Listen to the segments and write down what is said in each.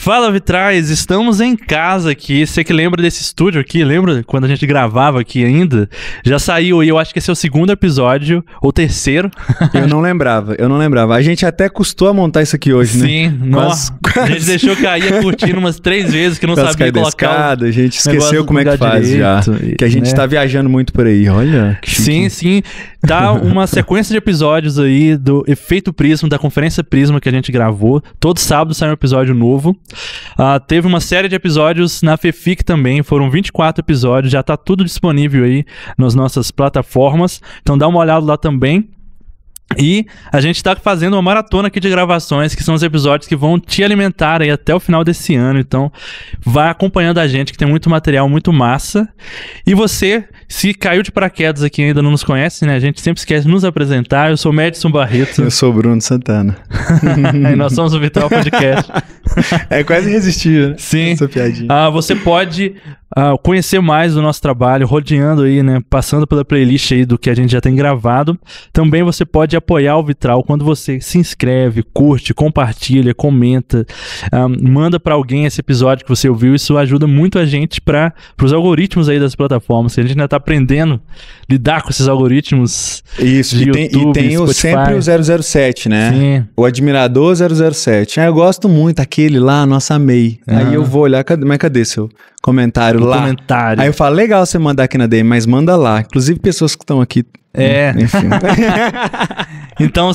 Fala, Vitrais, estamos em casa aqui. Você que lembra desse estúdio aqui, lembra quando a gente gravava aqui ainda? Já saiu aí, eu acho que esse é o segundo episódio, ou terceiro. Eu não lembrava. A gente até custou a montar isso aqui hoje, né? Sim, nossa. A gente deixou cair a cortina umas 3 vezes, que não sabia colocar escada, a gente esqueceu como é que faz direito, já. Que a gente tá viajando muito por aí, olha. Que sim, sim. Tá uma sequência de episódios aí do Efeito Prisma, da Conferência Prisma que a gente gravou. Todo sábado sai um episódio novo. Teve uma série de episódios na FEFIC também, foram 24 episódios, já tá tudo disponível aí nas nossas plataformas, então dá uma olhada lá também. E a gente tá fazendo uma maratona aqui de gravações, que são os episódios que vão te alimentar aí até o final desse ano. Então, vai acompanhando a gente, que tem muito material, muito massa. E você, se caiu de paraquedas aqui e ainda não nos conhece, né? A gente sempre esquece de nos apresentar. Eu sou o Madison Barreto. Eu sou o Bruno Santana. E nós somos o Vitral Podcast. É quase irresistível, né? Sim. Essa piadinha. Você pode conhecer mais do nosso trabalho, rodeando aí, né? Passando pela playlist aí do que a gente já tem gravado. Também você pode apoiar o Vitral quando você se inscreve, curte, compartilha, comenta, manda pra alguém esse episódio que você ouviu. Isso ajuda muito a gente para os algoritmos aí das plataformas. A gente ainda tá aprendendo a lidar com esses algoritmos. Isso, de e YouTube, tem sempre o 007, né? Sim. O admirador 007. Eu gosto muito, aquele lá, nossa, amei. Aí eu vou olhar, mas cadê seu comentário lá? Comentário. Aí eu falo, legal você mandar aqui na DM, mas manda lá. Inclusive pessoas que estão aqui. Enfim. Então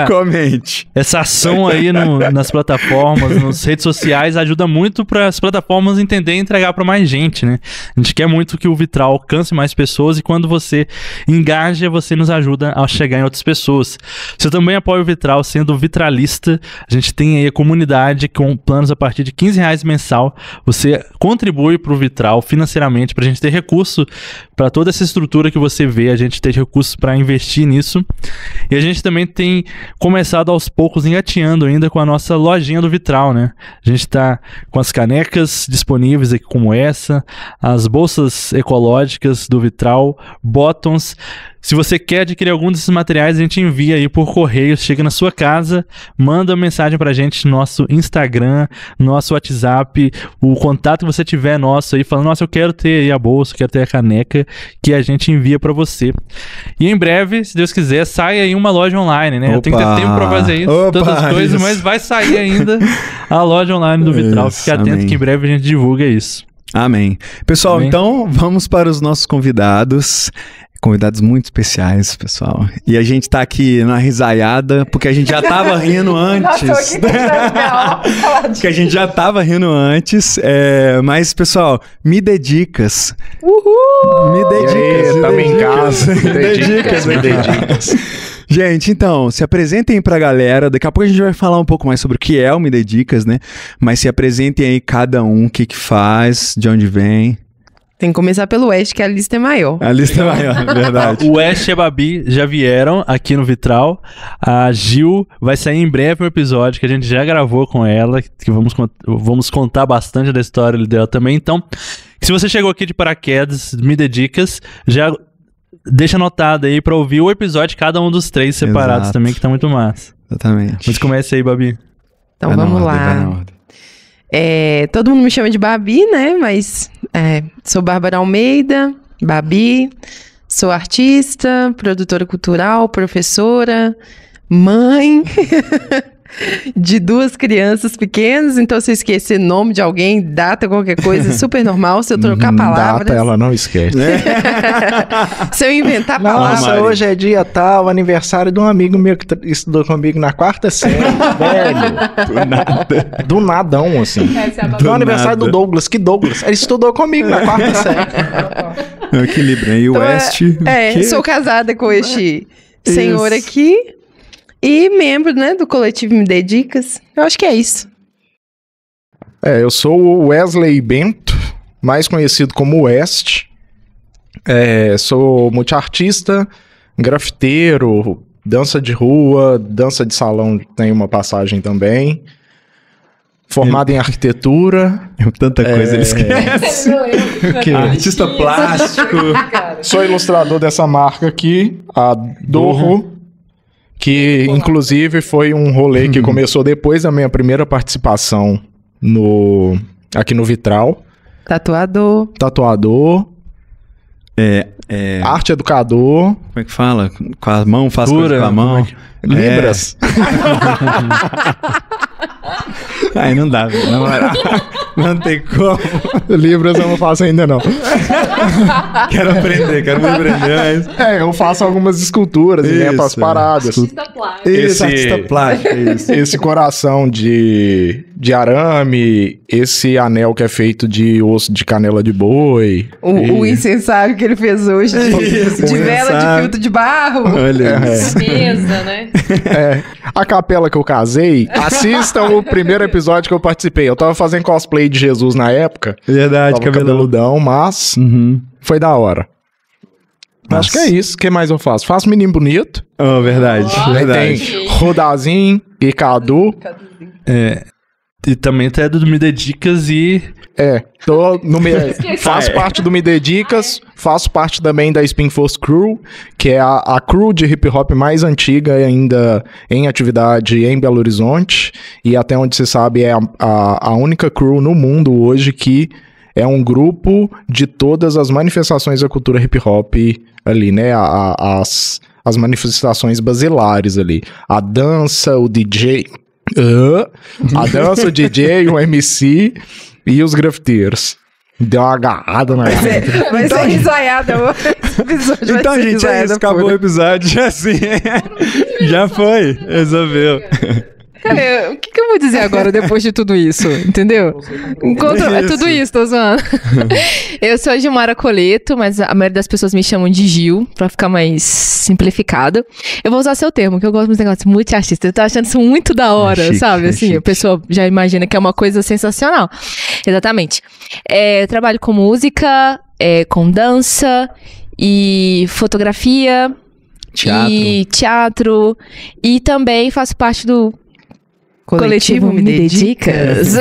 comente. Essa ação aí nas plataformas, nas redes sociais, ajuda muito para as plataformas entenderem e entregar para mais gente, né? A gente quer muito que o Vitral alcance mais pessoas e quando você engaja, você nos ajuda a chegar em outras pessoas. Você também apoia o Vitral sendo vitralista. A gente tem aí a comunidade com planos a partir de R$15 mensal. Você contribui para o Vitral financeiramente para a gente ter recurso para toda essa estrutura que você vê, a gente ter recursos para investir nisso. E a gente também tem começado aos poucos engateando ainda com a nossa lojinha do Vitral, né? A gente tá com as canecas disponíveis aqui como essa, as bolsas ecológicas do Vitral, bottoms. Se você quer adquirir algum desses materiais, a gente envia aí por correio, chega na sua casa, manda mensagem pra gente no nosso Instagram, nosso WhatsApp, o contato que você tiver nosso aí, falando, nossa, eu quero ter aí a bolsa, eu quero ter a caneca, que a gente envia pra você. E em breve, se Deus quiser, sai aí uma loja online, né? Eu tenho que ter tempo pra fazer isso, todas as coisas, mas vai sair ainda a loja online do Vitral. Fique atento que em breve a gente divulga isso. Amém. Pessoal, então vamos para os nossos convidados. Convidados muito especiais, pessoal. E a gente tá aqui na risaiada, porque a gente já tava rindo antes. Porque a gente já tava rindo antes. Mas, pessoal, me dê dicas. Uhul! Me dê dicas. Tamo em casa. Me dê dicas. Gente, então, se apresentem pra galera. Daqui a pouco a gente vai falar um pouco mais sobre o que é o Me Dê Dicas, né? Mas se apresentem aí cada um, o que faz, de onde vem. Tem que começar pelo West, que a lista é maior. A lista é maior, verdade. O West e a Babi já vieram aqui no Vitral. A Gil vai sair em breve um episódio que a gente já gravou com ela, que vamos contar bastante da história dela também. Então, se você chegou aqui de paraquedas, Me Dê Dicas, já deixa anotado aí pra ouvir o episódio de cada um dos 3 separados também, que tá muito massa. Exatamente. Mas comece aí, Babi. Então vamos lá. Todo mundo me chama de Babi, né? Mas sou Bárbara Almeida, Babi, sou artista, produtora cultural, professora, mãe de 2 crianças pequenas. Então, se eu esquecer nome de alguém, data, qualquer coisa, super normal. Se eu trocar palavras... Data, ela não esquece. Se eu inventar palavras... Nossa, hoje é dia tal, aniversário de um amigo meu que estudou comigo na 4ª série, velho. Do nadão, assim. Do aniversário do Douglas. Que Douglas? Ele estudou comigo na 4ª série. Equilíbrio. E o então, West... sou casada com este senhor aqui. E membro, né, do coletivo Me Dê Dicas. Eu acho que é isso. Eu sou o Wesley Bento, mais conhecido como West. Sou multiartista, grafiteiro, dança de rua, dança de salão, tem uma passagem também. Formado em arquitetura. Tanta coisa ele esquece. Artista plástico. Sou ilustrador dessa marca aqui, a Dorro. Que, inclusive, foi um rolê que começou depois da minha primeira participação aqui no Vitral. Tatuador. Arte educador. Como é que fala? Com a mão, faz coisa com a mão. Libras. Aí não dá, não tem como. Libras eu não faço ainda, não. Quero aprender. Eu faço algumas esculturas, né, para as paradas. Artista plástico. Artista plástico, isso. Esse coração de arame, esse anel que é feito de osso de canela de boi. O incensário que ele fez hoje, de vela de filtro de barro. Olha isso. Mesa, né? A capela que eu casei, assistam o primeiro episódio que eu participei. Eu tava fazendo cosplay de Jesus na época. Verdade, cabeludão, mas foi da hora. Acho que é isso. O que mais eu faço? Faço menino bonito. Oh, verdade. Tem Rodazinho e Cadu. E também tu é do Me Dedicas e... Tô no faço parte do Me Dedicas, faço parte também da Spin Force Crew, que é a crew de hip hop mais antiga ainda em atividade em Belo Horizonte, e até onde se sabe é a única crew no mundo hoje que é um grupo de todas as manifestações da cultura hip hop ali, né, as manifestações basilares ali, a dança, o DJ... a dança, o DJ, o MC e os grafiteiros. Deu uma agarrada na garganta. Vai ser ensaiada o episódio. Então, gente, é isso. Acabou o episódio. Assim, já foi. Resolveu. Cara, o que eu vou dizer agora depois de tudo isso? Entendeu? É tudo isso, tô zoando. Eu sou a Gilmara Coleto, mas a maioria das pessoas me chamam de Gil, pra ficar mais simplificado. Eu vou usar seu termo, que eu gosto dos negócios multi-artista. Eu tô achando isso muito da hora, chique, sabe? Assim, chique. A pessoa já imagina que é uma coisa sensacional. Exatamente. Eu trabalho com música, com dança e fotografia. Teatro. E também faço parte do Coletivo Me Dedicas.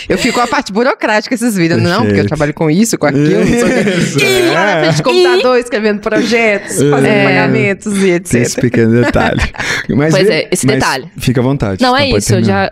Eu fico com a parte burocrática esses vídeos, não, porque eu trabalho com isso, com aquilo, não sei o quê. E lá na frente de computador, escrevendo projetos, fazendo pagamentos e etc. Esse pequeno detalhe. Mas esse detalhe. Fica à vontade. Não, é isso, já...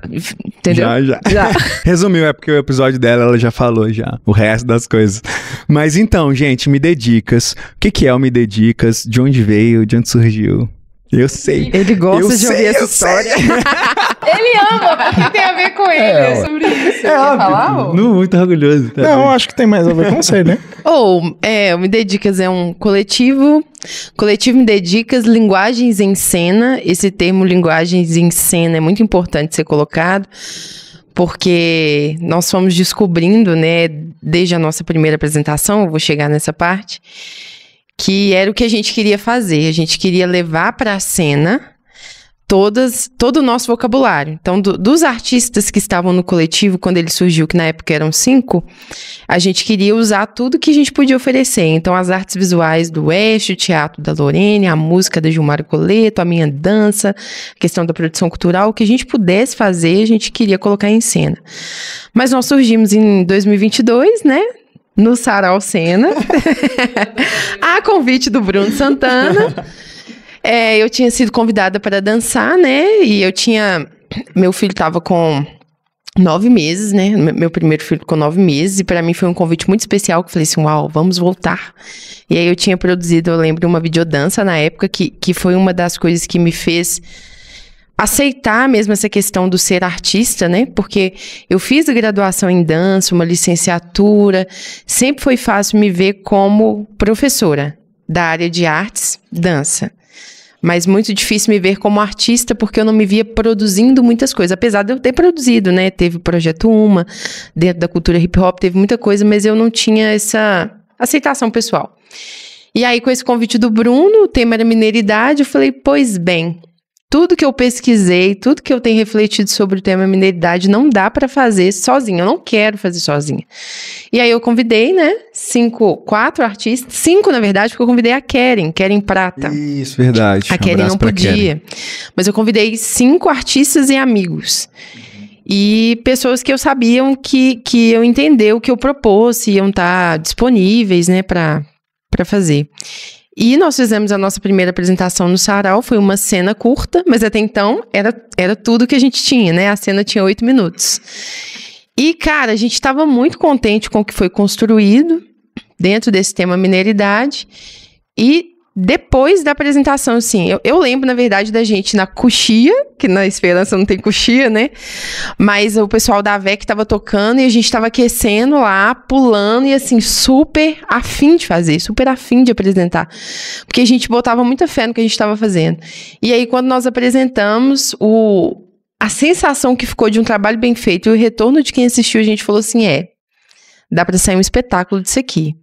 Entendeu? Já. Resumiu, é porque o episódio dela, ela já falou já, o resto das coisas. Mas então, gente, Me Dedicas. O que é o Me Dedicas? De onde veio? De onde surgiu? Eu sei. Ele gosta de ouvir essa história. Ele ama, porque tem a ver com ele. É sobre isso. Quer falar? Muito orgulhoso. Tá não, acho que tem mais a ver com você, né? O Me Dedicas é um coletivo Me Dedicas, linguagens em cena. Esse termo linguagens em cena é muito importante ser colocado, porque nós fomos descobrindo, né, desde a nossa primeira apresentação, eu vou chegar nessa parte, que era o que a gente queria fazer. A gente queria levar para a cena todo o nosso vocabulário. Então, dos artistas que estavam no coletivo, quando ele surgiu, que na época eram 5, a gente queria usar tudo que a gente podia oferecer. Então, as artes visuais do Oeste, o teatro da Lorene, a música da Gilmara Coleto, a minha dança, a questão da produção cultural, o que a gente pudesse fazer, a gente queria colocar em cena. Mas nós surgimos em 2022, né? No Sarau Cena, a convite do Bruno Santana. Eu tinha sido convidada para dançar, né? E meu filho estava com 9 meses, né? Meu primeiro filho com 9 meses. E para mim foi um convite muito especial, que eu falei assim, uau, vamos voltar. E aí eu tinha produzido, eu lembro, uma videodança na época, que foi uma das coisas que me fez aceitar mesmo essa questão do ser artista, né? Porque eu fiz a graduação em dança, uma licenciatura, sempre foi fácil me ver como professora da área de artes, dança. Mas muito difícil me ver como artista, porque eu não me via produzindo muitas coisas. Apesar de eu ter produzido, né? Teve o Projeto Uma, dentro da cultura hip hop, teve muita coisa, mas eu não tinha essa aceitação pessoal. E aí, com esse convite do Bruno, o tema era mineiridade, eu falei, pois bem, tudo que eu pesquisei, tudo que eu tenho refletido sobre o tema mineiridade não dá para fazer sozinha, eu não quero fazer sozinha. E aí eu convidei, né, 4 artistas, 5 na verdade, porque eu convidei a Keren Prata. Isso, verdade. A Keren não podia, mas eu convidei 5 artistas e amigos. E pessoas que eu sabiam que iam entender o que eu propus, iam estar disponíveis, né, para fazer. E nós fizemos a nossa primeira apresentação no Sarau, foi uma cena curta, mas até então era tudo que a gente tinha, né? A cena tinha 8 minutos. E, cara, a gente estava muito contente com o que foi construído dentro desse tema mineiridade. E depois da apresentação, assim, eu lembro, na verdade, da gente na coxia, que na Esperança não tem coxia, né? Mas o pessoal da VEC tava tocando e a gente tava aquecendo lá, pulando e, assim, super afim de fazer, super afim de apresentar. Porque a gente botava muita fé no que a gente tava fazendo. E aí, quando nós apresentamos, a sensação que ficou de um trabalho bem feito e o retorno de quem assistiu, a gente falou assim, dá pra sair um espetáculo disso aqui.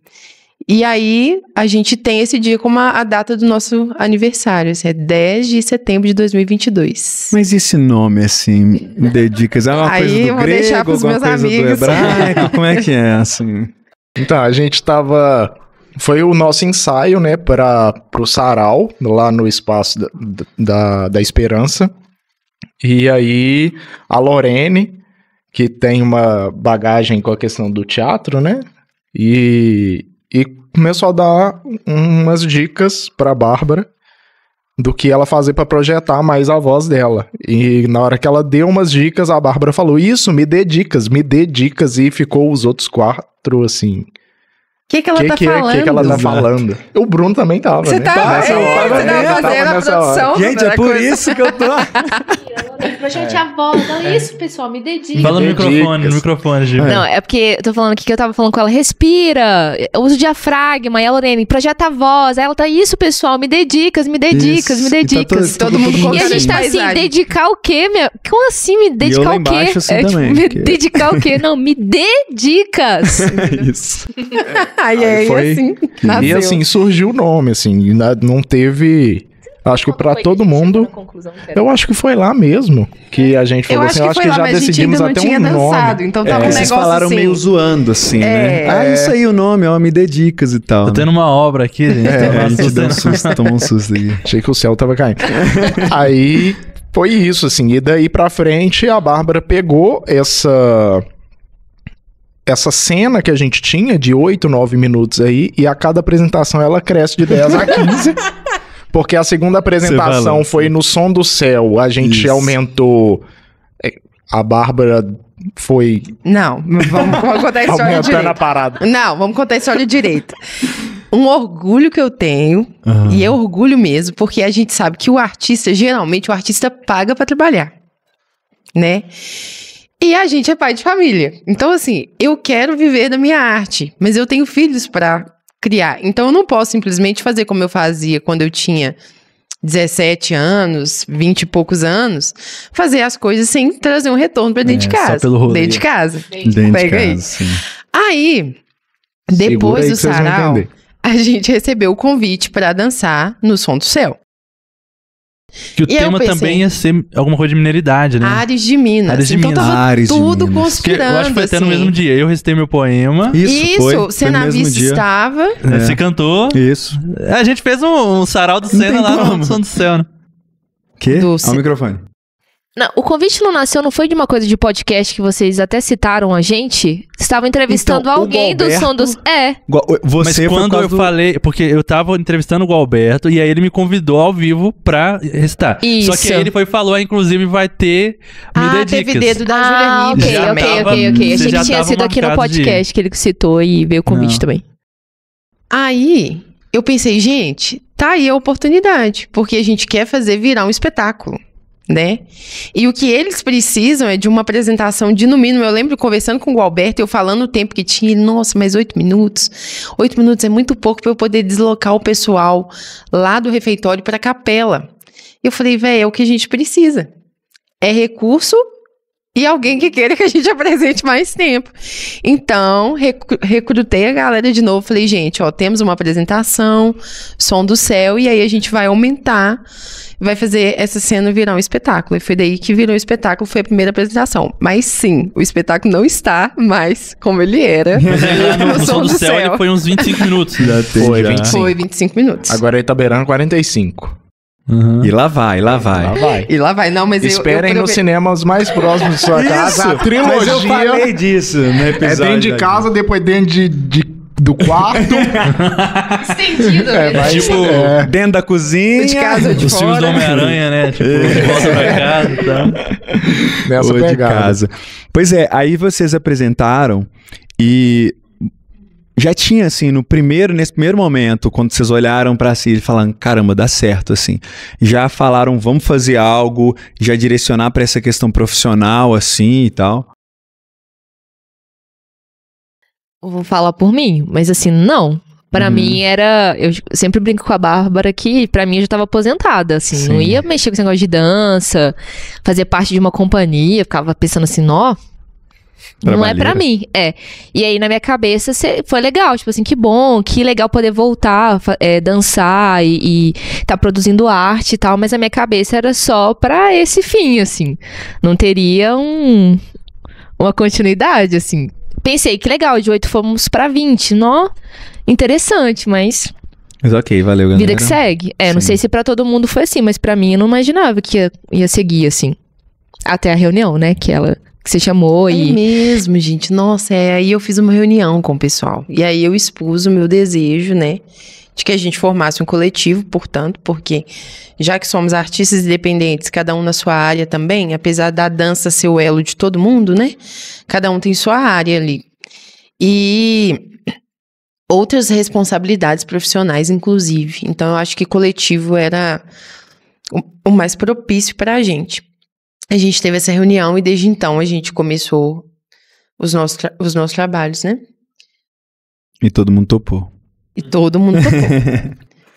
E aí, a gente tem esse dia como a data do nosso aniversário. Assim, é 10 de setembro de 2022. Mas esse nome, assim, Mededicas, é uma aí, coisa do grego, alguma coisa amigos. do hebraico? Como é que é, assim? Então, a gente tava... Foi o nosso ensaio, né, pro Sarau, lá no espaço da Esperança. E aí, a Lorene, que tem uma bagagem com a questão do teatro, né, e começou a dar umas dicas pra Bárbara do que ela fazer pra projetar mais a voz dela. E na hora que ela deu umas dicas, a Bárbara falou, isso, me dê dicas, e ficou os outros 4, assim... O que ela tá falando? O que ela tá falando? O Bruno também tava, você né? Tá, nessa hora, você tava fazendo a produção. Gente, é por isso que eu tô... Projete a voz. Então, isso, pessoal, me dedica. Fala no microfone, Gil. Não, é porque eu tô falando aqui que eu tava falando com ela, respira, usa o diafragma, e a Lorene, projeta a voz. Aí ela tá, isso, pessoal, me dê dicas. Tá todo mundo e a gente tá assim, dedicar o quê, minha? Como assim, me dedicar o quê? Assim também, me dedicar o quê? Não, me dê dicas. Isso. Aí foi, assim, nasceu. E assim, surgiu o nome, assim, não teve... Acho que pra todo mundo... Eu acho que foi lá mesmo que a gente falou assim, eu acho que já decidimos até um nome. Então tava um negócio vocês falaram assim, meio zoando, assim, né? Isso aí o nome, me dedicas e tal. Tô tendo uma obra aqui, gente. A gente deu um susto aí. Achei que o céu tava caindo. Aí foi isso, assim, e daí pra frente a Bárbara pegou essa cena que a gente tinha de 8, 9 minutos aí, e a cada apresentação ela cresce de 10 a 15. Porque a segunda apresentação foi no Som do Céu. A gente aumentou. A Bárbara foi. Não, vamos contar a história direito. A parada. Não, vamos contar a história direito. Um orgulho que eu tenho, e é orgulho mesmo, porque a gente sabe que geralmente o artista paga pra trabalhar, né? E a gente é pai de família. Então, assim, eu quero viver da minha arte, mas eu tenho filhos pra criar. Então, eu não posso simplesmente fazer como eu fazia quando eu tinha 17 anos, 20 e poucos anos, fazer as coisas sem trazer um retorno pra dentro de casa. Só pelo rolê. Dentro de casa. Dentro de casa, sim. Aí, depois do Sarau, a gente recebeu o convite pra dançar no Som do Céu. Que o tema também ia ser alguma coisa de mineridade, né? Ares de Minas. Ares de então Minas. tava Ares de tudo Minas. conspirando, Eu acho que foi até no assim. mesmo dia. Eu recitei meu poema. Isso, Cenavista estava. Você cantou. Isso. A gente fez um sarau do Sena lá no Som do Céu, né? Que? Ao microfone. Não, o convite não nasceu, não foi de uma coisa de podcast que vocês até citaram a gente? Vocês estavam entrevistando Então, alguém do Som dos... Você Mas quando eu falei... Porque eu tava entrevistando o Gualberto e aí ele me convidou ao vivo pra recitar. Isso. Só que aí ele falou, inclusive vai ter Me Dedicas. teve dedo da Julia Ribeiro. Ok. Achei que tinha sido aqui no podcast que ele citou e veio o convite também. Aí, eu pensei, gente, tá aí a oportunidade, porque a gente quer fazer virar um espetáculo, né? E o que eles precisam é de uma apresentação de, no mínimo, eu lembro conversando com o Gualberto, eu falando o tempo que tinha, ele, nossa, mas 8 minutos? 8 minutos é muito pouco para eu poder deslocar o pessoal lá do refeitório para a capela. Eu falei, velho, é o que a gente precisa. É recurso e alguém que queira que a gente apresente mais tempo. Então, recrutei a galera de novo. Falei, gente, ó, temos uma apresentação, Som do Céu, e aí a gente vai aumentar, vai fazer essa cena virar um espetáculo. E foi daí que virou um espetáculo, foi a primeira apresentação. Mas sim, o espetáculo não está mais como ele era. No Som do Céu ele foi uns 25 minutos. Foi 25. Foi 25 minutos. Agora ele tá beirando 45. E lá vai. E lá vai. Não, mas esperem nos cinemas mais próximos de sua casa. A trilogia. Mas eu falei disso no episódio. É dentro de casa, depois dentro de do quarto. Estendido. Mas, dentro da cozinha. De casa ou de Os filmes do fora. Homem-Aranha, né? Tipo, volta pra casa e tal. nessa Ou de pegada. casa. Pois é, aí vocês apresentaram e já tinha, assim, nesse primeiro momento, quando vocês olharam pra si e falaram, caramba, dá certo, assim. Já falaram, vamos fazer algo, já direcionar pra essa questão profissional, assim, e tal. Vou falar por mim, mas assim, não. Pra mim era... Eu sempre brinco com a Bárbara que pra mim eu já tava aposentada, assim. Sim. Não ia mexer com esse negócio de dança, fazer parte de uma companhia. Ficava pensando assim, não é pra mim. E aí na minha cabeça foi legal, tipo assim, que bom, que legal poder voltar, dançar e tá produzindo arte e tal. Mas a minha cabeça era só pra esse fim, assim. Não teria uma continuidade, assim. Pensei, que legal, de 8 fomos pra 20. Interessante, mas Mas ok, valeu, galera. vida que segue. Não Sim. sei se pra todo mundo foi assim, mas pra mim eu não imaginava que ia seguir assim. Até a reunião, né, que você chamou É mesmo, gente. Nossa, aí eu fiz uma reunião com o pessoal. E aí eu expus o meu desejo, né? De que a gente formasse um coletivo, portanto, porque já que somos artistas independentes, cada um na sua área também, apesar da dança ser o elo de todo mundo, né? Cada um tem sua área ali. E outras responsabilidades profissionais, inclusive. Então, eu acho que coletivo era o mais propício para a gente. A gente teve essa reunião e desde então a gente começou os nossos trabalhos, né? E todo mundo topou. E todo mundo topou.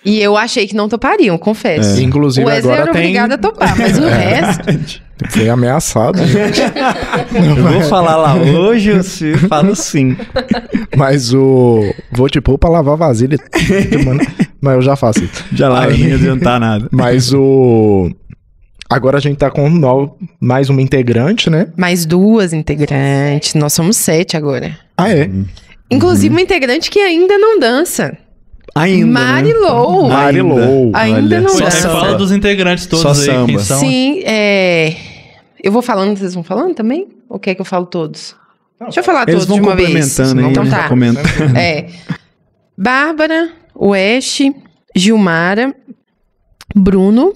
E eu achei que não topariam, confesso. Inclusive O Wesley agora era tem... obrigado a topar, mas o resto... Foi ameaçado. Eu vou falar lá hoje, você fala sim. Mas vou te pôr pra lavar vasilha. Mas eu já faço isso. Já lá, não ia adiantar nada. Mas agora a gente tá com mais uma integrante, né? Mais 2 integrantes. Nós somos 7 agora. Ah, é? Inclusive uma integrante que ainda não dança. Ainda, Marilou. né? Marilou. Ainda não Pô, dança. você fala dos integrantes todos Só aí, quem samba. são. Sim, eu vou falando, vocês vão falando também? Ou quer que eu falo todos? Deixa eu falar Eles todos vão de uma vez. complementando aí, Então já tá. comentando. Bárbara, West, Gilmara, Bruno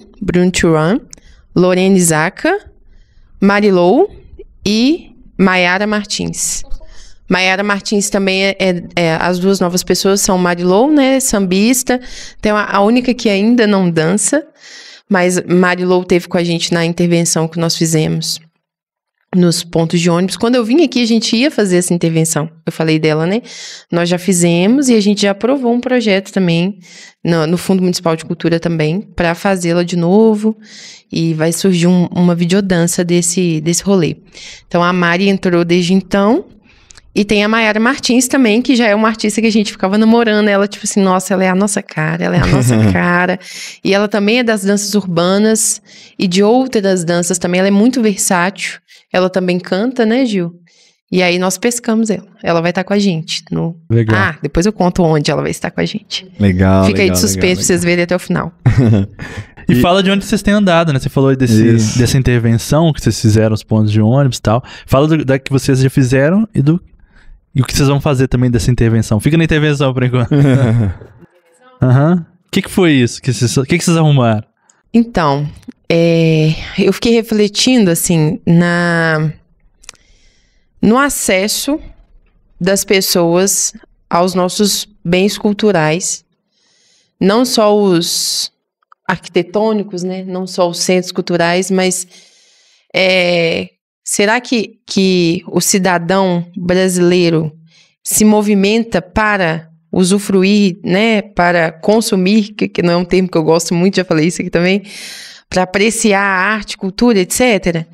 Turan, Lorene Zaca, Marilou e Maiara Martins. Maiara Martins também as 2 novas pessoas são Marilou, né, sambista, tem a única que ainda não dança, mas Marilou teve com a gente na intervenção que nós fizemos nos pontos de ônibus. Quando eu vim aqui, a gente ia fazer essa intervenção. Eu falei dela, né? Nós já fizemos e a gente já aprovou um projeto também no Fundo Municipal de Cultura também para fazê-la de novo e vai surgir uma videodança desse rolê. Então a Mari entrou desde então. E tem a Maiara Martins também, que já é uma artista que a gente ficava namorando. Ela, tipo assim, nossa, ela é a nossa cara, ela é a nossa cara. E ela também é das danças urbanas e de outras danças também. Ela é muito versátil. Ela também canta, né, Gil? E aí nós pescamos ela. Ela vai estar com a gente. Legal. Depois eu conto onde ela vai estar com a gente. Legal. Fica aí de suspense legal, pra vocês verem até o final. E fala de onde vocês têm andado, né? Você falou dessa intervenção que vocês fizeram, os pontos de ônibus e tal. Fala da que vocês já fizeram e o que vocês vão fazer também dessa intervenção. Fica na intervenção por enquanto. O que foi isso? O que vocês arrumaram? Então, eu fiquei refletindo, assim, no acesso das pessoas aos nossos bens culturais. Não só os arquitetônicos, né? Não só os centros culturais, mas será que o cidadão brasileiro se movimenta para usufruir, né? Para consumir, que não é um termo que eu gosto muito, já falei isso aqui também, para apreciar a arte, cultura, etc.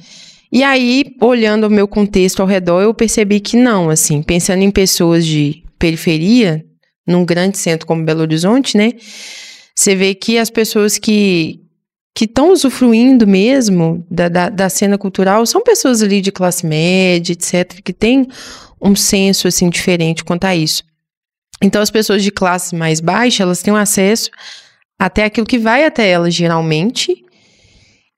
E aí, olhando o meu contexto ao redor, eu percebi que não, assim, pensando em pessoas de periferia, num grande centro como Belo Horizonte, né? Você vê que as pessoas que estão usufruindo mesmo da cena cultural são pessoas ali de classe média, etc., que têm um senso, assim, diferente quanto a isso. Então, as pessoas de classe mais baixa, elas têm um acesso até aquilo que vai até elas, geralmente,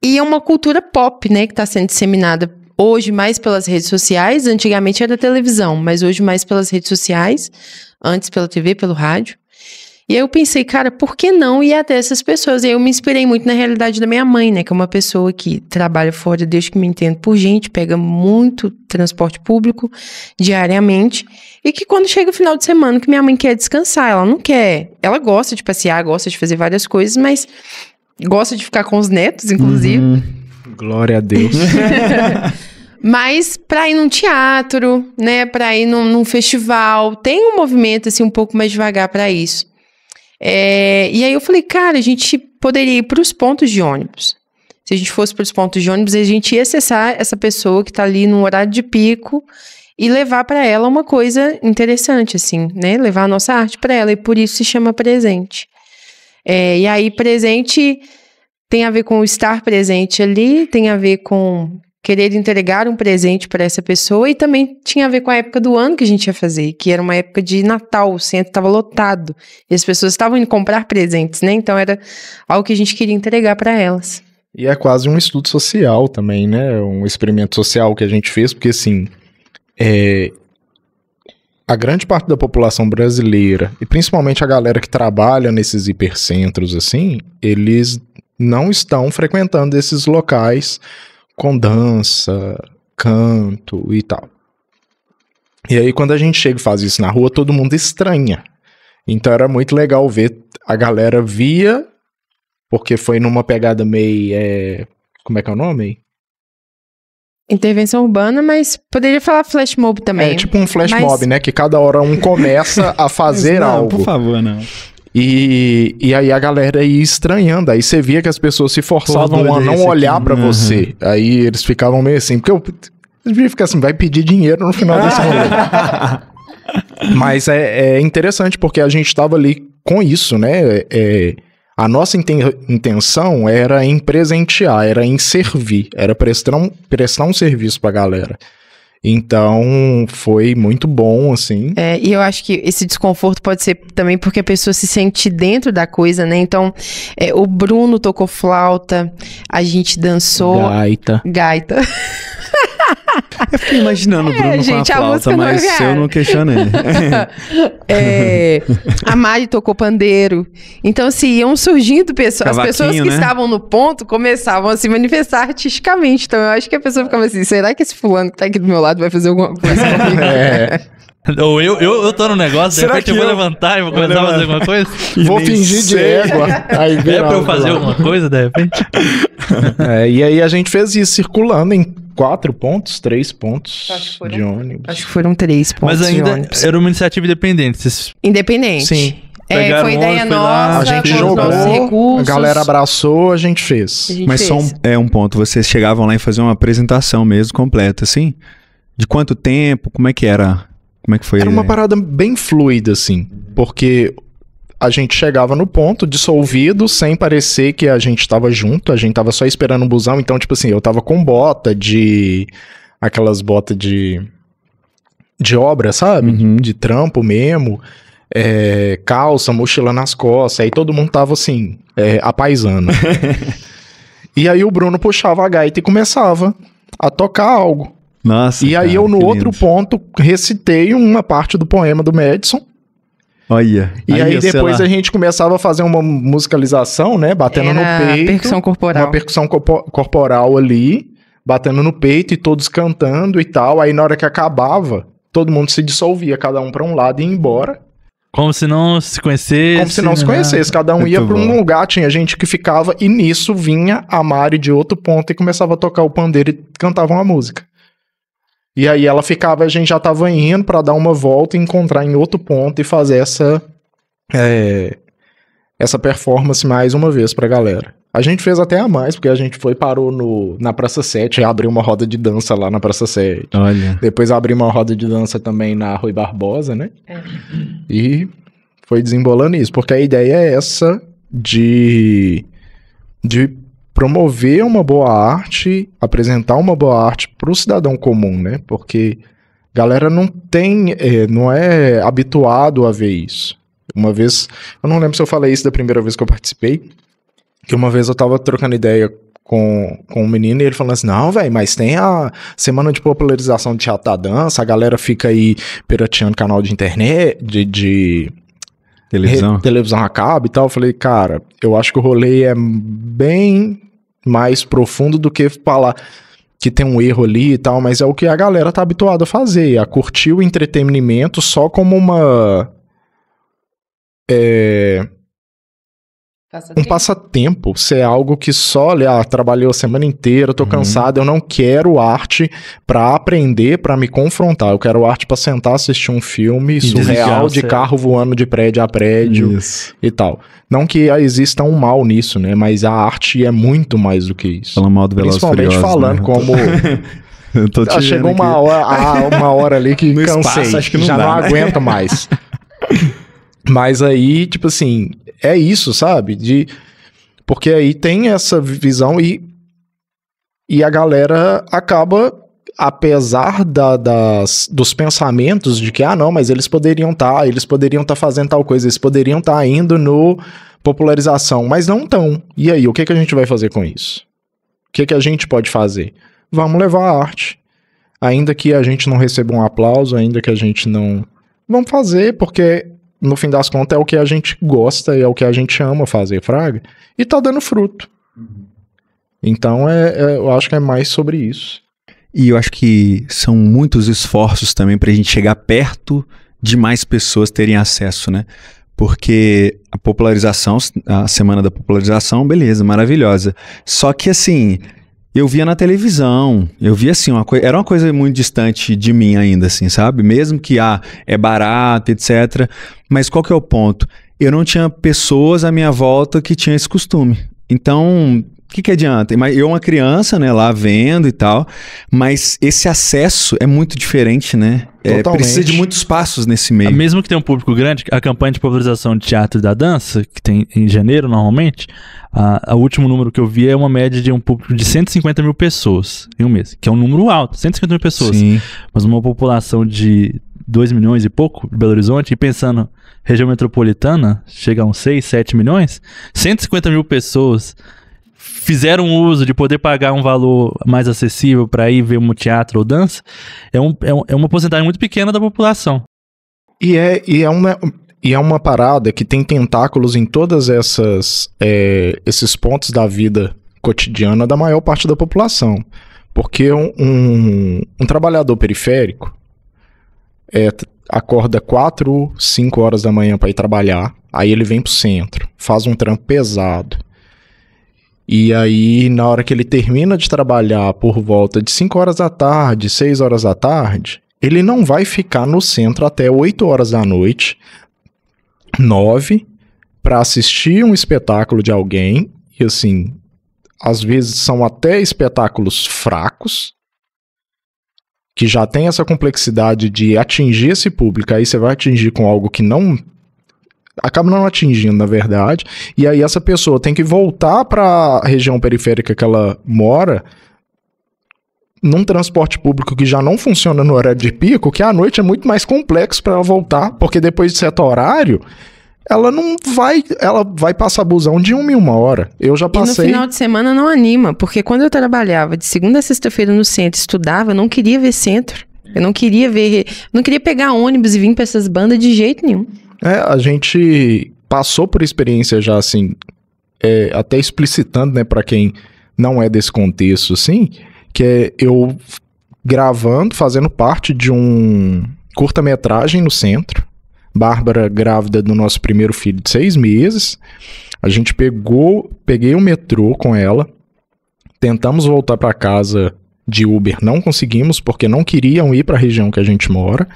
e é uma cultura pop, né, que está sendo disseminada Hoje mais pelas redes sociais, antigamente era televisão, mas hoje mais pelas redes sociais, antes pela TV, pelo rádio. E aí eu pensei, cara, por que não ir até essas pessoas? E aí eu me inspirei muito na realidade da minha mãe, né? Que é uma pessoa que trabalha fora, desde que me entendo por gente, pega muito transporte público diariamente. E que quando chega o final de semana, que minha mãe quer descansar, ela não quer. Ela gosta de passear, gosta de fazer várias coisas, mas gosta de ficar com os netos, inclusive. Glória a Deus. Mas pra ir num teatro, né? Pra ir num festival, tem um movimento assim um pouco mais devagar pra isso. E aí eu falei, cara, a gente poderia ir para os pontos de ônibus. Se a gente fosse para os pontos de ônibus, a gente ia acessar essa pessoa que está ali no horário de pico e levar para ela uma coisa interessante, assim, né? Levar a nossa arte para ela, e por isso se chama presente. E aí, presente tem a ver com estar presente ali, tem a ver com querer entregar um presente para essa pessoa, e também tinha a ver com a época do ano que a gente ia fazer, que era uma época de Natal, o centro estava lotado, e as pessoas estavam indo comprar presentes, né? Então era algo que a gente queria entregar para elas. E é quase um estudo social também, né? Um experimento social que a gente fez, porque assim, a grande parte da população brasileira, e principalmente a galera que trabalha nesses hipercentros, assim, eles não estão frequentando esses locais com dança, canto e tal. E aí quando a gente chega e faz isso na rua, todo mundo estranha. Então era muito legal ver, a galera via, porque foi numa pegada meio, como é que é o nome? Intervenção urbana, mas poderia falar flash mob também. É tipo um flash mob, né? Que cada hora um começa a fazer algo. Por favor, não. E aí a galera ia estranhando, aí você via que as pessoas se forçavam a não olhar pra você, aí eles ficavam meio assim, porque eles ficam assim, vai pedir dinheiro no final desse rolê. Mas é interessante, porque a gente tava ali com isso, né, a nossa intenção era em presentear, era em servir, era prestar um serviço pra galera. Então, foi muito bom, assim. E eu acho que esse desconforto pode ser também porque a pessoa se sente dentro da coisa, né? Então, o Bruno tocou flauta, a gente dançou... Gaita. Eu fiquei imaginando o Bruno gente, com a flauta, mas eu não questionei. A Mari tocou pandeiro. Então, assim, iam surgindo pessoas. As pessoas que estavam no ponto começavam a se manifestar artisticamente. Então, eu acho que a pessoa ficava assim, será que esse fulano que tá aqui do meu lado vai fazer alguma coisa comigo? Ou eu tô no negócio, de repente eu vou levantar e vou começar a fazer alguma coisa? Vou fingir de égua. Aí é pra eu fazer alguma coisa, de repente? E aí a gente fez isso, circulando em 3 pontos de ônibus. Acho que foram 3 pontos. Mas ainda era uma iniciativa independente. Independente. Sim. Foi ideia nossa, a gente jogou, a galera abraçou, a gente fez. Mas só um ponto, vocês chegavam lá e faziam uma apresentação mesmo, completa, assim? De quanto tempo, como é que era? Como é que foi? Era uma parada bem fluida, assim, porque a gente chegava no ponto, dissolvido, sem parecer que a gente tava junto, a gente tava só esperando um busão, então, tipo assim, eu tava com aquelas botas de obra, sabe? De trampo mesmo, calça, mochila nas costas, aí todo mundo tava assim, apaisando. E aí o Bruno puxava a gaita e começava a tocar algo. Nossa, e aí eu no outro ponto recitei uma parte do poema do Madison. Olha. E aí depois a gente começava a fazer uma musicalização, né? Batendo no peito. Percussão corporal. Uma percussão corporal ali, batendo no peito e todos cantando e tal. Aí na hora que acabava, todo mundo se dissolvia, cada um pra um lado e ia embora. Como se não se conhecesse. Como se não se conhecesse. Cada um ia pra um lugar, tinha gente que ficava, e nisso vinha a Mari de outro ponto e começava a tocar o pandeiro e cantava uma música. E aí ela ficava, a gente já tava indo pra dar uma volta e encontrar em outro ponto e fazer essa performance mais uma vez pra galera. A gente fez até a mais, porque a gente parou na Praça 7 e abriu uma roda de dança lá na Praça 7. Olha. Depois abriu uma roda de dança também na Rui Barbosa, né? E foi desembolando isso, porque a ideia é essa de promover uma boa arte, apresentar uma boa arte pro cidadão comum, né? Porque a galera não é habituado a ver isso. Uma vez, eu não lembro se eu falei isso da primeira vez que eu participei, que uma vez eu tava trocando ideia com um menino e ele falando assim, não, velho, mas tem a semana de popularização de teatro da dança, a galera fica aí pirateando canal de internet, de televisão a cabo e tal. Eu falei, cara, eu acho que o rolê é bem mais profundo do que falar que tem um erro ali e tal, mas é o que a galera tá habituada a fazer, a curtir o entretenimento só como um passatempo, se é algo que só, olha, trabalhei a semana inteira, tô cansado, eu não quero arte pra aprender, pra me confrontar, eu quero arte pra sentar, assistir um filme surreal de carro voando de prédio a prédio e tal. Não que exista um mal nisso, né, mas a arte é muito mais do que isso. Falando mal do Velozes e Principalmente Furiosos, falando, né? Como... chegou uma hora ali que no cansei, espaço, acho que já dá, não né? aguento mais. Mas aí, tipo assim, é isso, sabe? Porque aí tem essa visão e a galera acaba, apesar dos pensamentos de que, não, mas eles poderiam estar fazendo tal coisa, eles poderiam estar indo no popularização, mas não estão. E aí, o que a gente vai fazer com isso? O que a gente pode fazer? Vamos levar a arte. Ainda que a gente não receba um aplauso, ainda que a gente não... Vamos fazer, porque... No fim das contas, é o que a gente gosta e é o que a gente ama fazer, fraga. E tá dando fruto. Então, eu acho que é mais sobre isso. E eu acho que são muitos esforços também pra gente chegar perto de mais pessoas terem acesso, né? Porque a popularização, a semana da popularização, beleza, maravilhosa. Só que assim... Eu via na televisão, eu via assim, era uma coisa muito distante de mim ainda, assim, sabe? Mesmo que, é barato, etc. Mas qual que é o ponto? Eu não tinha pessoas à minha volta que tinham esse costume. Então, o que adianta? Eu, uma criança, né, lá vendo e tal, mas esse acesso é muito diferente, né? Precisa de muitos passos nesse meio. Mesmo que tenha um público grande, a campanha de popularização de teatro e da dança, que tem em janeiro normalmente, o último número que eu vi é uma média de um público de 150 mil pessoas em um mês, que é um número alto, 150 mil pessoas. Sim. Mas uma população de 2 milhões e pouco de Belo Horizonte, e pensando região metropolitana, chega a uns 6, 7 milhões, 150 mil pessoas fizeram uso de poder pagar um valor mais acessível para ir ver um teatro ou dança, é uma porcentagem muito pequena da população. E é uma parada que tem tentáculos em todas esses pontos da vida cotidiana da maior parte da população. Porque um trabalhador periférico acorda 4, 5 horas da manhã para ir trabalhar, aí ele vem pro centro, faz um trampo pesado. E aí, na hora que ele termina de trabalhar por volta de 5 horas da tarde, 6 horas da tarde, ele não vai ficar no centro até 8 horas da noite, 9, para assistir um espetáculo de alguém, e assim, às vezes são até espetáculos fracos, que já tem essa complexidade de atingir esse público, aí você vai atingir com algo que não... acaba não atingindo, na verdade, e aí essa pessoa tem que voltar para a região periférica que ela mora num transporte público que já não funciona no horário de pico, que à noite é muito mais complexo para ela voltar, porque depois de certo horário, ela vai passar busão de 1 em 1 hora. Eu já passei... E no final de semana não anima, porque quando eu trabalhava de segunda a sexta-feira no centro, estudava, eu não queria ver centro, eu não queria pegar ônibus e vir para essas bandas de jeito nenhum. A gente passou por experiência já, assim, até explicitando, né, pra quem não é desse contexto, assim, que é eu gravando, fazendo parte de um curta-metragem no centro, Bárbara grávida do nosso primeiro filho de 6 meses, a gente peguei o metrô com ela, tentamos voltar pra casa de Uber, não conseguimos, porque não queriam ir para a região que a gente mora.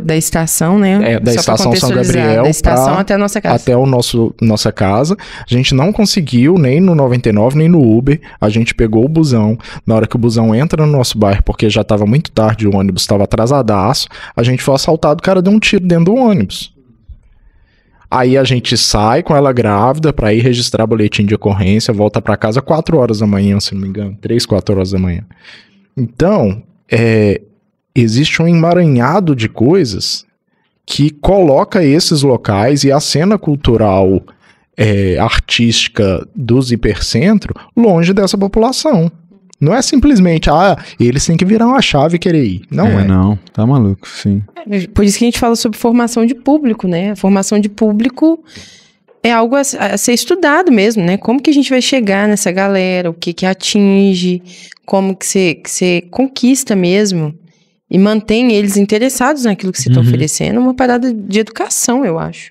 Da estação, né? Da estação São Gabriel. Da estação até a nossa casa. Até nossa casa. A gente não conseguiu nem no 99, nem no Uber. A gente pegou o busão. Na hora que o busão entra no nosso bairro, porque já estava muito tarde, o ônibus estava atrasadaço, a gente foi assaltado, o cara deu um tiro dentro do ônibus. Aí a gente sai com ela grávida para ir registrar boletim de ocorrência, volta para casa 4 horas da manhã, se não me engano. 3, 4 horas da manhã. Então, existe um emaranhado de coisas que coloca esses locais e a cena cultural artística dos hipercentros longe dessa população. Não é simplesmente, eles têm que virar uma chave e querer ir. Não é. Não, tá maluco, sim. Por isso que a gente fala sobre formação de público, né? A formação de público é algo a ser estudado mesmo, né? Como que a gente vai chegar nessa galera, o que atinge, como que você conquista mesmo e mantém eles interessados naquilo que você está oferecendo. Uma parada de educação, eu acho.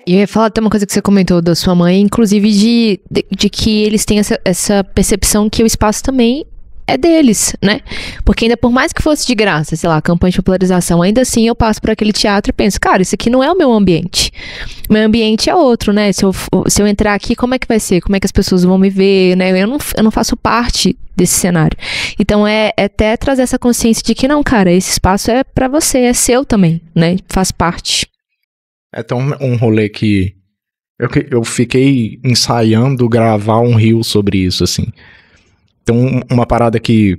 E eu ia falar até uma coisa que você comentou da sua mãe, inclusive de que eles têm essa percepção que o espaço também é deles, né? Porque ainda por mais que fosse de graça, sei lá, campanha de popularização, ainda assim eu passo por aquele teatro e penso, cara, isso aqui não é o meu ambiente. O meu ambiente é outro, né? Se eu entrar aqui, como é que vai ser? Como é que as pessoas vão me ver, né? Eu não faço parte desse cenário. Então é até trazer essa consciência de que não, cara, esse espaço é pra você, é seu também, né? Faz parte. É tão um rolê que eu fiquei ensaiando gravar um reel sobre isso, assim. Então, uma parada que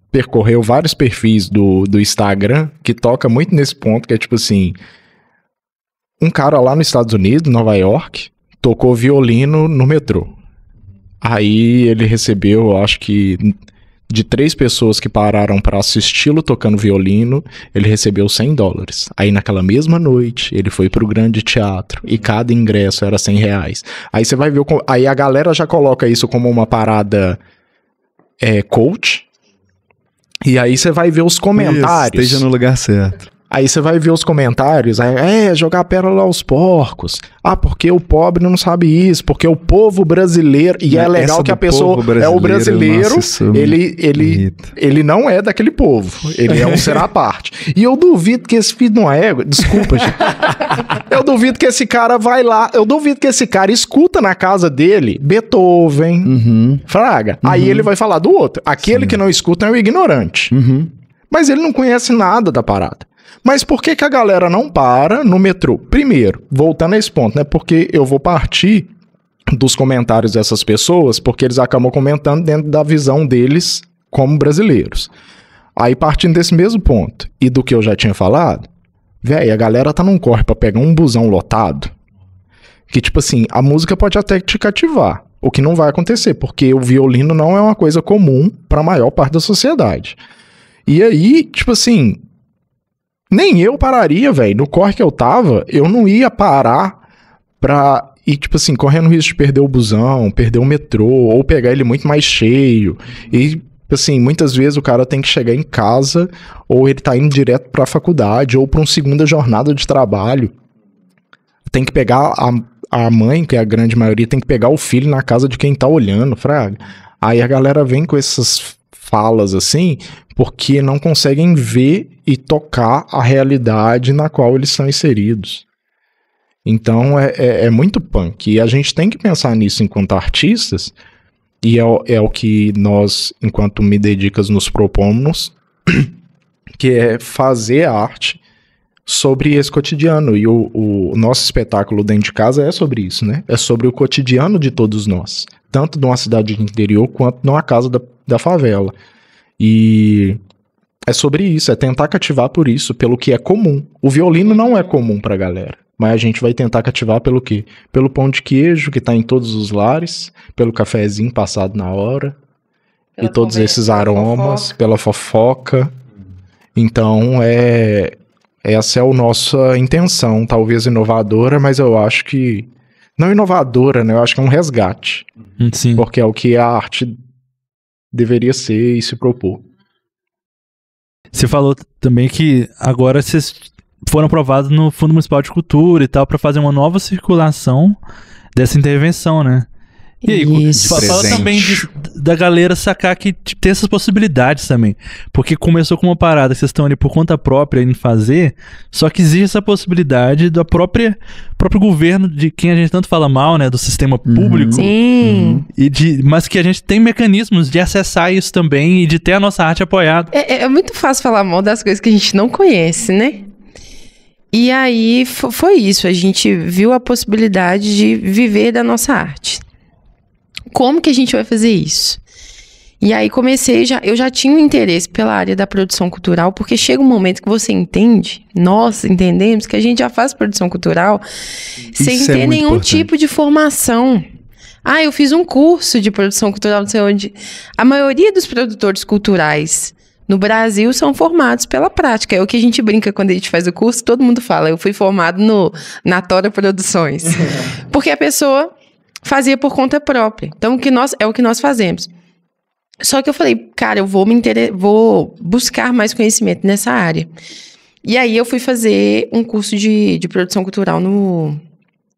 percorreu vários perfis do Instagram, que toca muito nesse ponto, que é tipo assim, um cara lá nos Estados Unidos, Nova York, tocou violino no metrô. Aí ele recebeu, eu acho que de 3 pessoas que pararam pra assisti-lo tocando violino, ele recebeu $100. Aí naquela mesma noite, ele foi pro grande teatro e cada ingresso era R$100. Aí você vai ver, aí a galera já coloca isso como uma parada coach, e aí você vai ver os comentários. Esteja no lugar certo. Aí você vai ver os comentários, jogar pérola aos porcos. Porque o pobre não sabe isso, porque o povo brasileiro... E é legal que a pessoa... O brasileiro, nossa, ele não é daquele povo. Ele é um ser à parte. E eu duvido que esse filho não é... Desculpa, gente. Eu duvido que esse cara vai lá... Eu duvido que esse cara escuta na casa dele Beethoven, Fraga. Aí ele vai falar do outro. Aquele que não escuta é o ignorante. Mas ele não conhece nada da parada. Mas por que a galera não para no metrô? Primeiro, voltando a esse ponto, né? Porque eu vou partir dos comentários dessas pessoas, porque eles acabam comentando dentro da visão deles como brasileiros. Aí, partindo desse mesmo ponto, e do que eu já tinha falado, velho, a galera tá num corre pra pegar um busão lotado, que, tipo assim, a música pode até te cativar, o que não vai acontecer, porque o violino não é uma coisa comum pra maior parte da sociedade. E aí, tipo assim... Nem eu pararia, velho. No corre que eu tava, eu não ia parar pra ir, tipo assim, correndo o risco de perder o busão, perder o metrô, ou pegar ele muito mais cheio. E, assim, muitas vezes o cara tem que chegar em casa, ou ele tá indo direto pra faculdade, ou pra uma segunda jornada de trabalho. Tem que pegar a mãe, que é a grande maioria, tem que pegar o filho na casa de quem tá olhando, fraga. Aí a galera vem com essas falas assim, porque não conseguem ver e tocar a realidade na qual eles são inseridos. Então é muito punk. E a gente tem que pensar nisso enquanto artistas, e é o que nós, enquanto Me Dedicas, nos propomos, que é fazer arte sobre esse cotidiano. E o nosso espetáculo dentro de casa é sobre isso, né? É sobre o cotidiano de todos nós, tanto numa cidade de interior quanto numa casa da favela. E é sobre isso, é tentar cativar por isso, pelo que é comum. O violino não é comum pra galera, mas a gente vai tentar cativar pelo quê? Pelo pão de queijo, que tá em todos os lares, pelo cafezinho passado na hora, e todos esses aromas, pela fofoca. Então, essa é a nossa intenção, talvez inovadora, mas eu acho que... Não inovadora, né? Eu acho que é um resgate. Sim. Porque é o que a arte deveria ser e se propor. Você falou também que agora vocês foram aprovados no Fundo Municipal de Cultura e tal, para fazer uma nova circulação dessa intervenção, né? E aí, fala também da galera sacar que tem essas possibilidades também. Porque começou com uma parada que vocês estão ali por conta própria em fazer, só que existe essa possibilidade do próprio governo, de quem a gente tanto fala mal, né? Do sistema público. Sim. Mas que a gente tem mecanismos de acessar isso também e de ter a nossa arte apoiada. É muito fácil falar mal das coisas que a gente não conhece, né? E aí foi isso. A gente viu a possibilidade de viver da nossa arte. Como que a gente vai fazer isso? E aí eu já tinha um interesse pela área da produção cultural, porque chega um momento que você entende, nós entendemos que a gente já faz produção cultural sem ter nenhum tipo de formação. Eu fiz um curso de produção cultural, não sei onde. A maioria dos produtores culturais no Brasil são formados pela prática. É o que a gente brinca quando a gente faz o curso, todo mundo fala, eu fui formado na Tora Produções. Porque a pessoa fazia por conta própria. Então, é o que nós fazemos. Só que eu falei, cara, eu vou buscar mais conhecimento nessa área. E aí eu fui fazer um curso de produção cultural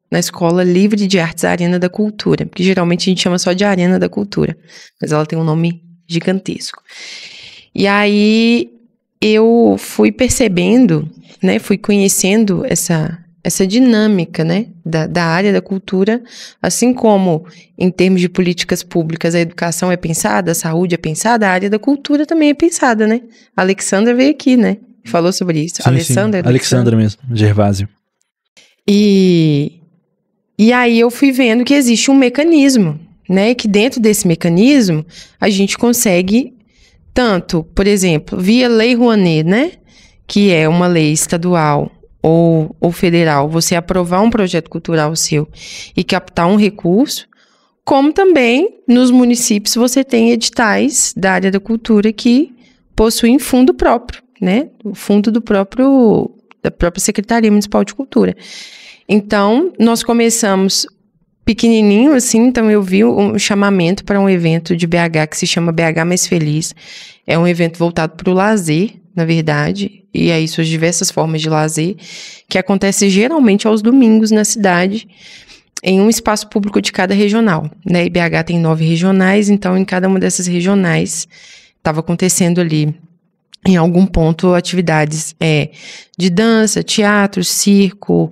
na Escola Livre de Artes Arena da Cultura, que geralmente a gente chama só de Arena da Cultura, mas ela tem um nome gigantesco. E aí eu fui percebendo, né, fui conhecendo essa dinâmica, né, da área da cultura, assim como em termos de políticas públicas a educação é pensada, a saúde é pensada, a área da cultura também é pensada, né? A Alexandra veio aqui, né, falou sobre isso. Sim. Alexandra mesmo, Gervásio. E aí eu fui vendo que existe um mecanismo, né, que dentro desse mecanismo a gente consegue tanto, por exemplo, via Lei Rouanet, né, que é uma lei estadual ou federal, você aprovar um projeto cultural seu e captar um recurso, como também nos municípios você tem editais da área da cultura que possuem fundo próprio, né? O fundo da própria Secretaria Municipal de Cultura. Então, nós começamos pequenininho, assim, então eu vi um chamamento para um evento de BH que se chama BH Mais Feliz. É um evento voltado para o lazer, na verdade, e aí suas diversas formas de lazer, que acontece geralmente aos domingos na cidade, em um espaço público de cada regional, né? E BH tem 9 regionais, então em cada uma dessas regionais estava acontecendo ali, em algum ponto, atividades de dança, teatro, circo,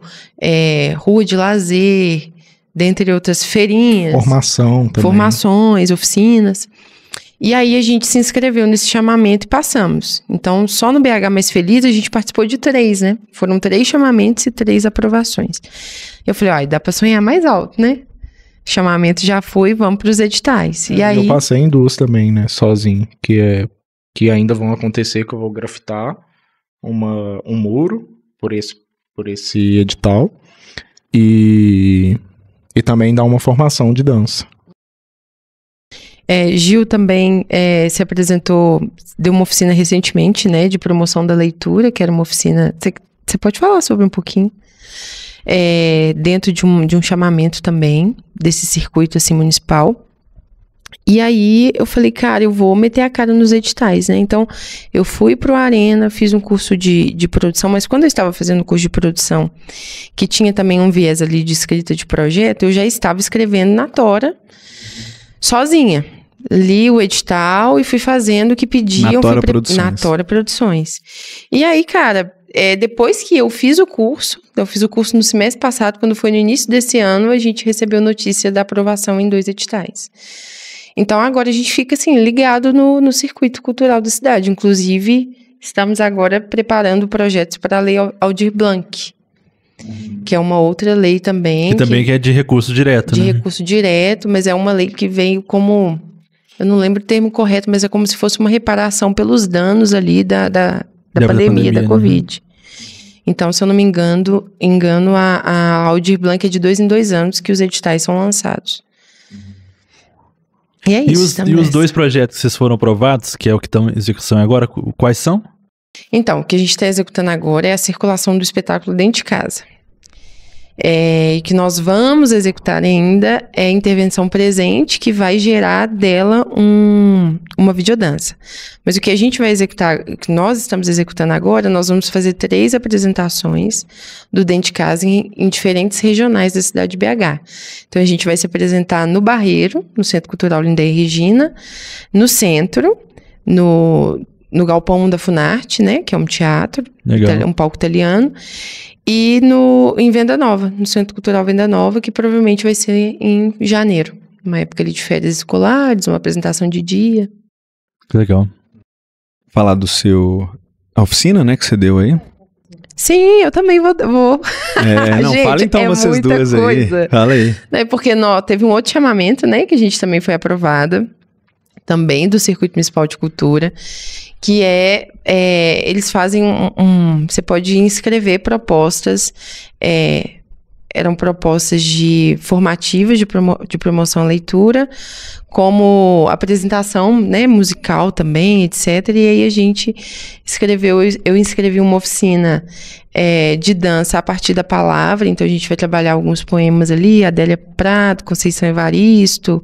rua de lazer, dentre outras feirinhas. Formação também. Formações, oficinas. E aí a gente se inscreveu nesse chamamento e passamos. Então, só no BH Mais Feliz a gente participou de 3, né? Foram 3 chamamentos e 3 aprovações. Eu falei, dá pra sonhar mais alto, né? Chamamento já foi, vamos pros editais. E aí... Eu passei em 2 também, né? Sozinho. Que ainda vão acontecer, que eu vou grafitar um muro por esse edital. E também dar uma formação de dança. Gil também se apresentou, deu uma oficina recentemente, né, de promoção da leitura, que era uma oficina... Você pode falar sobre um pouquinho? Dentro de um chamamento também, desse circuito assim, municipal. E aí eu falei, cara, eu vou meter a cara nos editais, né? Então, eu fui pro Arena, fiz um curso de produção, mas quando eu estava fazendo o curso de produção, que tinha também um viés ali de escrita de projeto, eu já estava escrevendo na Tora, sozinha. Li o edital e fui fazendo o que pediam. Na Tora Produções. E aí, cara, depois que eu fiz o curso no semestre passado, quando foi no início desse ano, a gente recebeu notícia da aprovação em 2 editais. Então, agora a gente fica, assim, ligado no circuito cultural da cidade. Inclusive, estamos agora preparando projetos para a Lei Aldir Blanc, que é uma outra lei também. Que também é de recurso direto, né? De recurso direto, mas é uma lei que veio como... Eu não lembro o termo correto, mas é como se fosse uma reparação pelos danos ali da pandemia, da Covid. Né? Então, se eu não me engano, a Aldir Blanc é de 2 em 2 anos que os editais são lançados. E é isso. E os 2 projetos que vocês foram aprovados, que é o que estão em execução agora, quais são? Então, o que a gente está executando agora é a circulação do espetáculo dentro de casa. E que nós vamos executar ainda é a intervenção presente, que vai gerar dela uma videodança. Mas o que a gente vai executar, que nós estamos executando agora, nós vamos fazer 3 apresentações do Dentro de Casa em diferentes regionais da cidade de BH. Então, a gente vai se apresentar no Barreiro, no Centro Cultural Lindeia Regina, no Centro, no Galpão da Funarte, né, que é um teatro, um palco italiano, e em Venda Nova, no Centro Cultural Venda Nova, que provavelmente vai ser em janeiro, uma época ali de férias escolares, uma apresentação de dia. Legal. Falar a oficina, né, que você deu aí? Sim, eu também vou. Não, gente, fala então vocês duas aí. Fala aí. Porque teve um outro chamamento, né, que a gente também foi aprovada, também do Circuito Municipal de Cultura, que eles fazem você pode inscrever propostas, eram propostas formativas de promoção à leitura, como apresentação, né, musical também, etc. E aí a gente eu inscrevi uma oficina de dança a partir da palavra, então a gente vai trabalhar alguns poemas ali, Adélia Prado, Conceição Evaristo,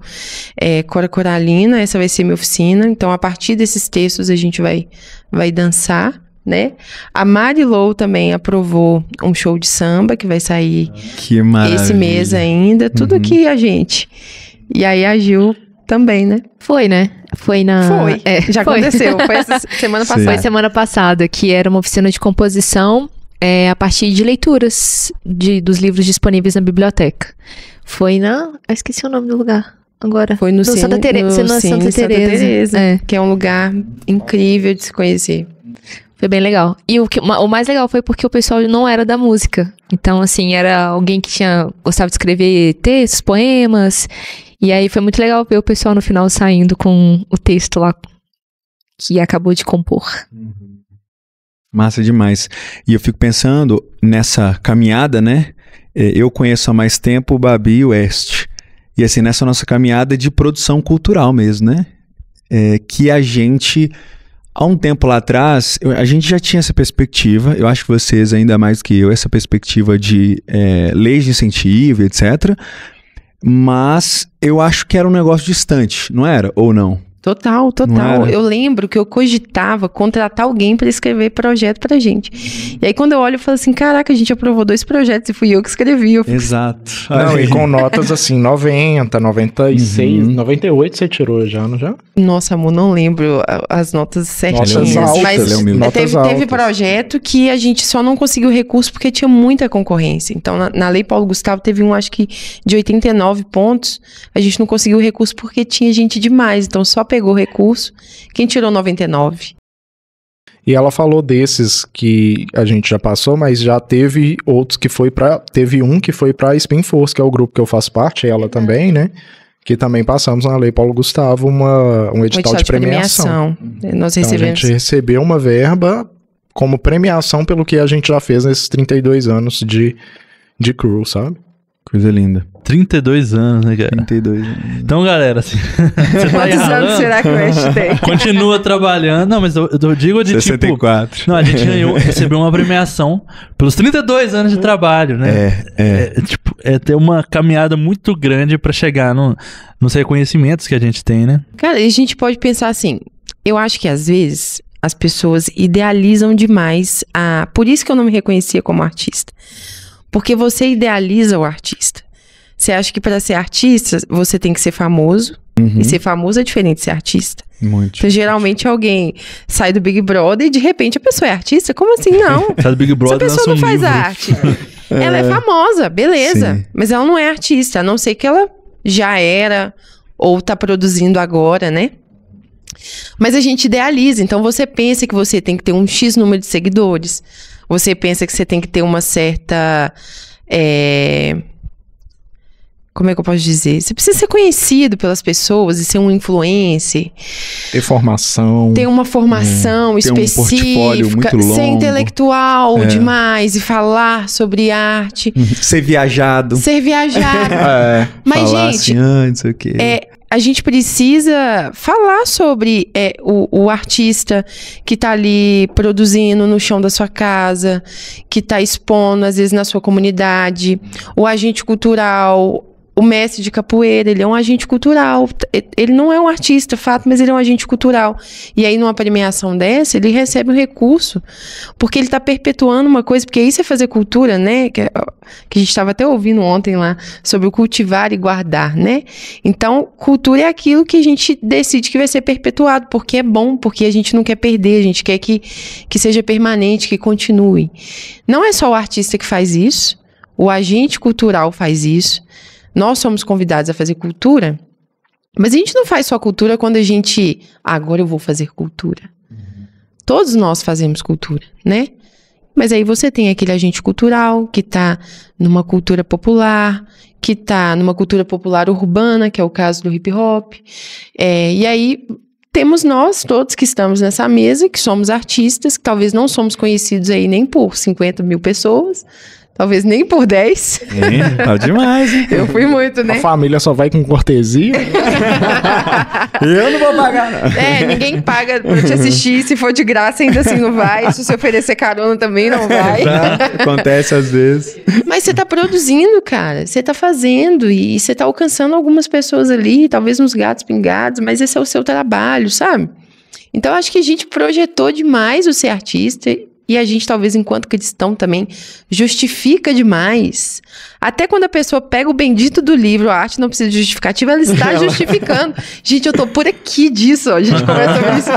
Cora Coralina, essa vai ser minha oficina. Então a partir desses textos a gente vai dançar, né? A Mari Lou também aprovou um show de samba que vai sair esse mês ainda, tudo aqui a gente. E aí a Gil também, né? Foi, né? Foi. Já aconteceu, foi essa semana passada. Foi semana passada, que era uma oficina de composição a partir de leituras dos livros disponíveis na biblioteca. Foi eu esqueci o nome do lugar agora. Foi no Santa Teresa, que é um lugar incrível de se conhecer. Foi bem legal. E o mais legal foi porque o pessoal não era da música. Então, assim, era alguém que gostava de escrever textos, poemas. E aí foi muito legal ver o pessoal no final saindo com o texto lá que acabou de compor. Massa demais. E eu fico pensando nessa caminhada, né? Eu conheço há mais tempo o Babi e o West. E assim, nessa nossa caminhada de produção cultural mesmo, né? Que a gente... Há um tempo lá atrás, a gente já tinha essa perspectiva, eu acho que vocês ainda mais que eu, essa perspectiva de leis de incentivo, etc. Mas eu acho que era um negócio distante, não era? Ou não? Total. Eu lembro que eu cogitava contratar alguém para escrever projeto pra gente. E aí quando eu olho, eu falo assim, caraca, a gente aprovou 2 projetos e fui eu que escrevi. Exato. Não, e com notas assim, 90, 96, 98 você tirou já, não já? Nossa, amor, não lembro as notas certinhas. Notas altas, mas teve projeto que a gente só não conseguiu recurso porque tinha muita concorrência. Então, na Lei Paulo Gustavo teve acho que de 89 pontos, a gente não conseguiu recurso porque tinha gente demais. Então, só pegou recurso quem tirou 99. E ela falou desses que a gente já passou, mas já teve outros que teve um que foi pra Spin Force, que é o grupo que eu faço parte, ela também, né? Que também passamos na Lei Paulo Gustavo um edital de premiação. Nós recebemos. Então, a gente recebeu uma verba como premiação pelo que a gente já fez nesses 32 anos de crew, sabe? Coisa linda. 32 anos, né, cara? 32 anos. Então, galera, assim... Quantos anos será que o West tem? Continua trabalhando. Não, mas eu digo de 64. Tipo... Não, a gente recebeu uma premiação pelos 32 anos de trabalho, né? É ter uma caminhada muito grande pra chegar nos reconhecimentos que a gente tem, né? Cara, a gente pode pensar assim... Eu acho que, às vezes, as pessoas idealizam demais Por isso que eu não me reconhecia como artista. Porque você idealiza o artista. Você acha que para ser artista, você tem que ser famoso. E ser famoso é diferente de ser artista. Muito. Então, geralmente, alguém sai do Big Brother e, de repente, a pessoa é artista? Como assim? Não. Sai do Big Brother, essa pessoa não faz arte. Ela é famosa, beleza. Sim. Mas ela não é artista, a não ser que ela já era ou tá produzindo agora, né? Mas a gente idealiza. Então, você pensa que você tem que ter um X número de seguidores. Você pensa que você tem que ter uma certa... Como é que eu posso dizer? Você precisa ser conhecido pelas pessoas e ser um influencer. Ter formação. Ter uma formação específica. Ter um portfólio muito longo. Ser intelectual demais e falar sobre arte. Ser viajado. Mas, gente... Assim, não sei o quê. A gente precisa falar sobre o artista que tá ali produzindo no chão da sua casa, que tá expondo, às vezes, na sua comunidade, o agente cultural, o mestre de capoeira, ele é um agente cultural. Ele não é um artista, fato, mas ele é um agente cultural. E aí, numa premiação dessa, ele recebe um recurso, porque ele tá perpetuando uma coisa, porque isso é fazer cultura, né? Que a gente estava até ouvindo ontem lá, sobre o cultivar e guardar, né? Então, cultura é aquilo que a gente decide que vai ser perpetuado, porque é bom, porque a gente não quer perder, a gente quer que seja permanente, que continue. Não é só o artista que faz isso, o agente cultural faz isso. Nós somos convidados a fazer cultura, mas a gente não faz só cultura quando a gente... agora eu vou fazer cultura. Todos nós fazemos cultura, né? Mas aí você tem aquele agente cultural que está numa cultura popular, que tá numa cultura popular urbana, que é o caso do hip hop. E aí temos nós todos que estamos nessa mesa, que somos artistas, que talvez não somos conhecidos aí nem por 50 mil pessoas, talvez nem por 10. Tá demais, hein? Eu fui muito, né? A família só vai com cortesia. Eu não vou pagar, não. Ninguém paga pra te assistir. Se for de graça, ainda assim não vai. Se você oferecer carona, também não vai. Acontece às vezes. Mas você tá produzindo, cara. Você tá fazendo e você tá alcançando algumas pessoas ali, talvez uns gatos pingados, mas esse é o seu trabalho, sabe? Então, eu acho que a gente projetou demais o ser artista. E a gente, talvez, enquanto cristão também, justifica demais. Até quando a pessoa pega o bendito do livro, a arte não precisa de justificativa, ela está justificando. Gente, eu tô por aqui disso, ó. A gente conversa sobre isso.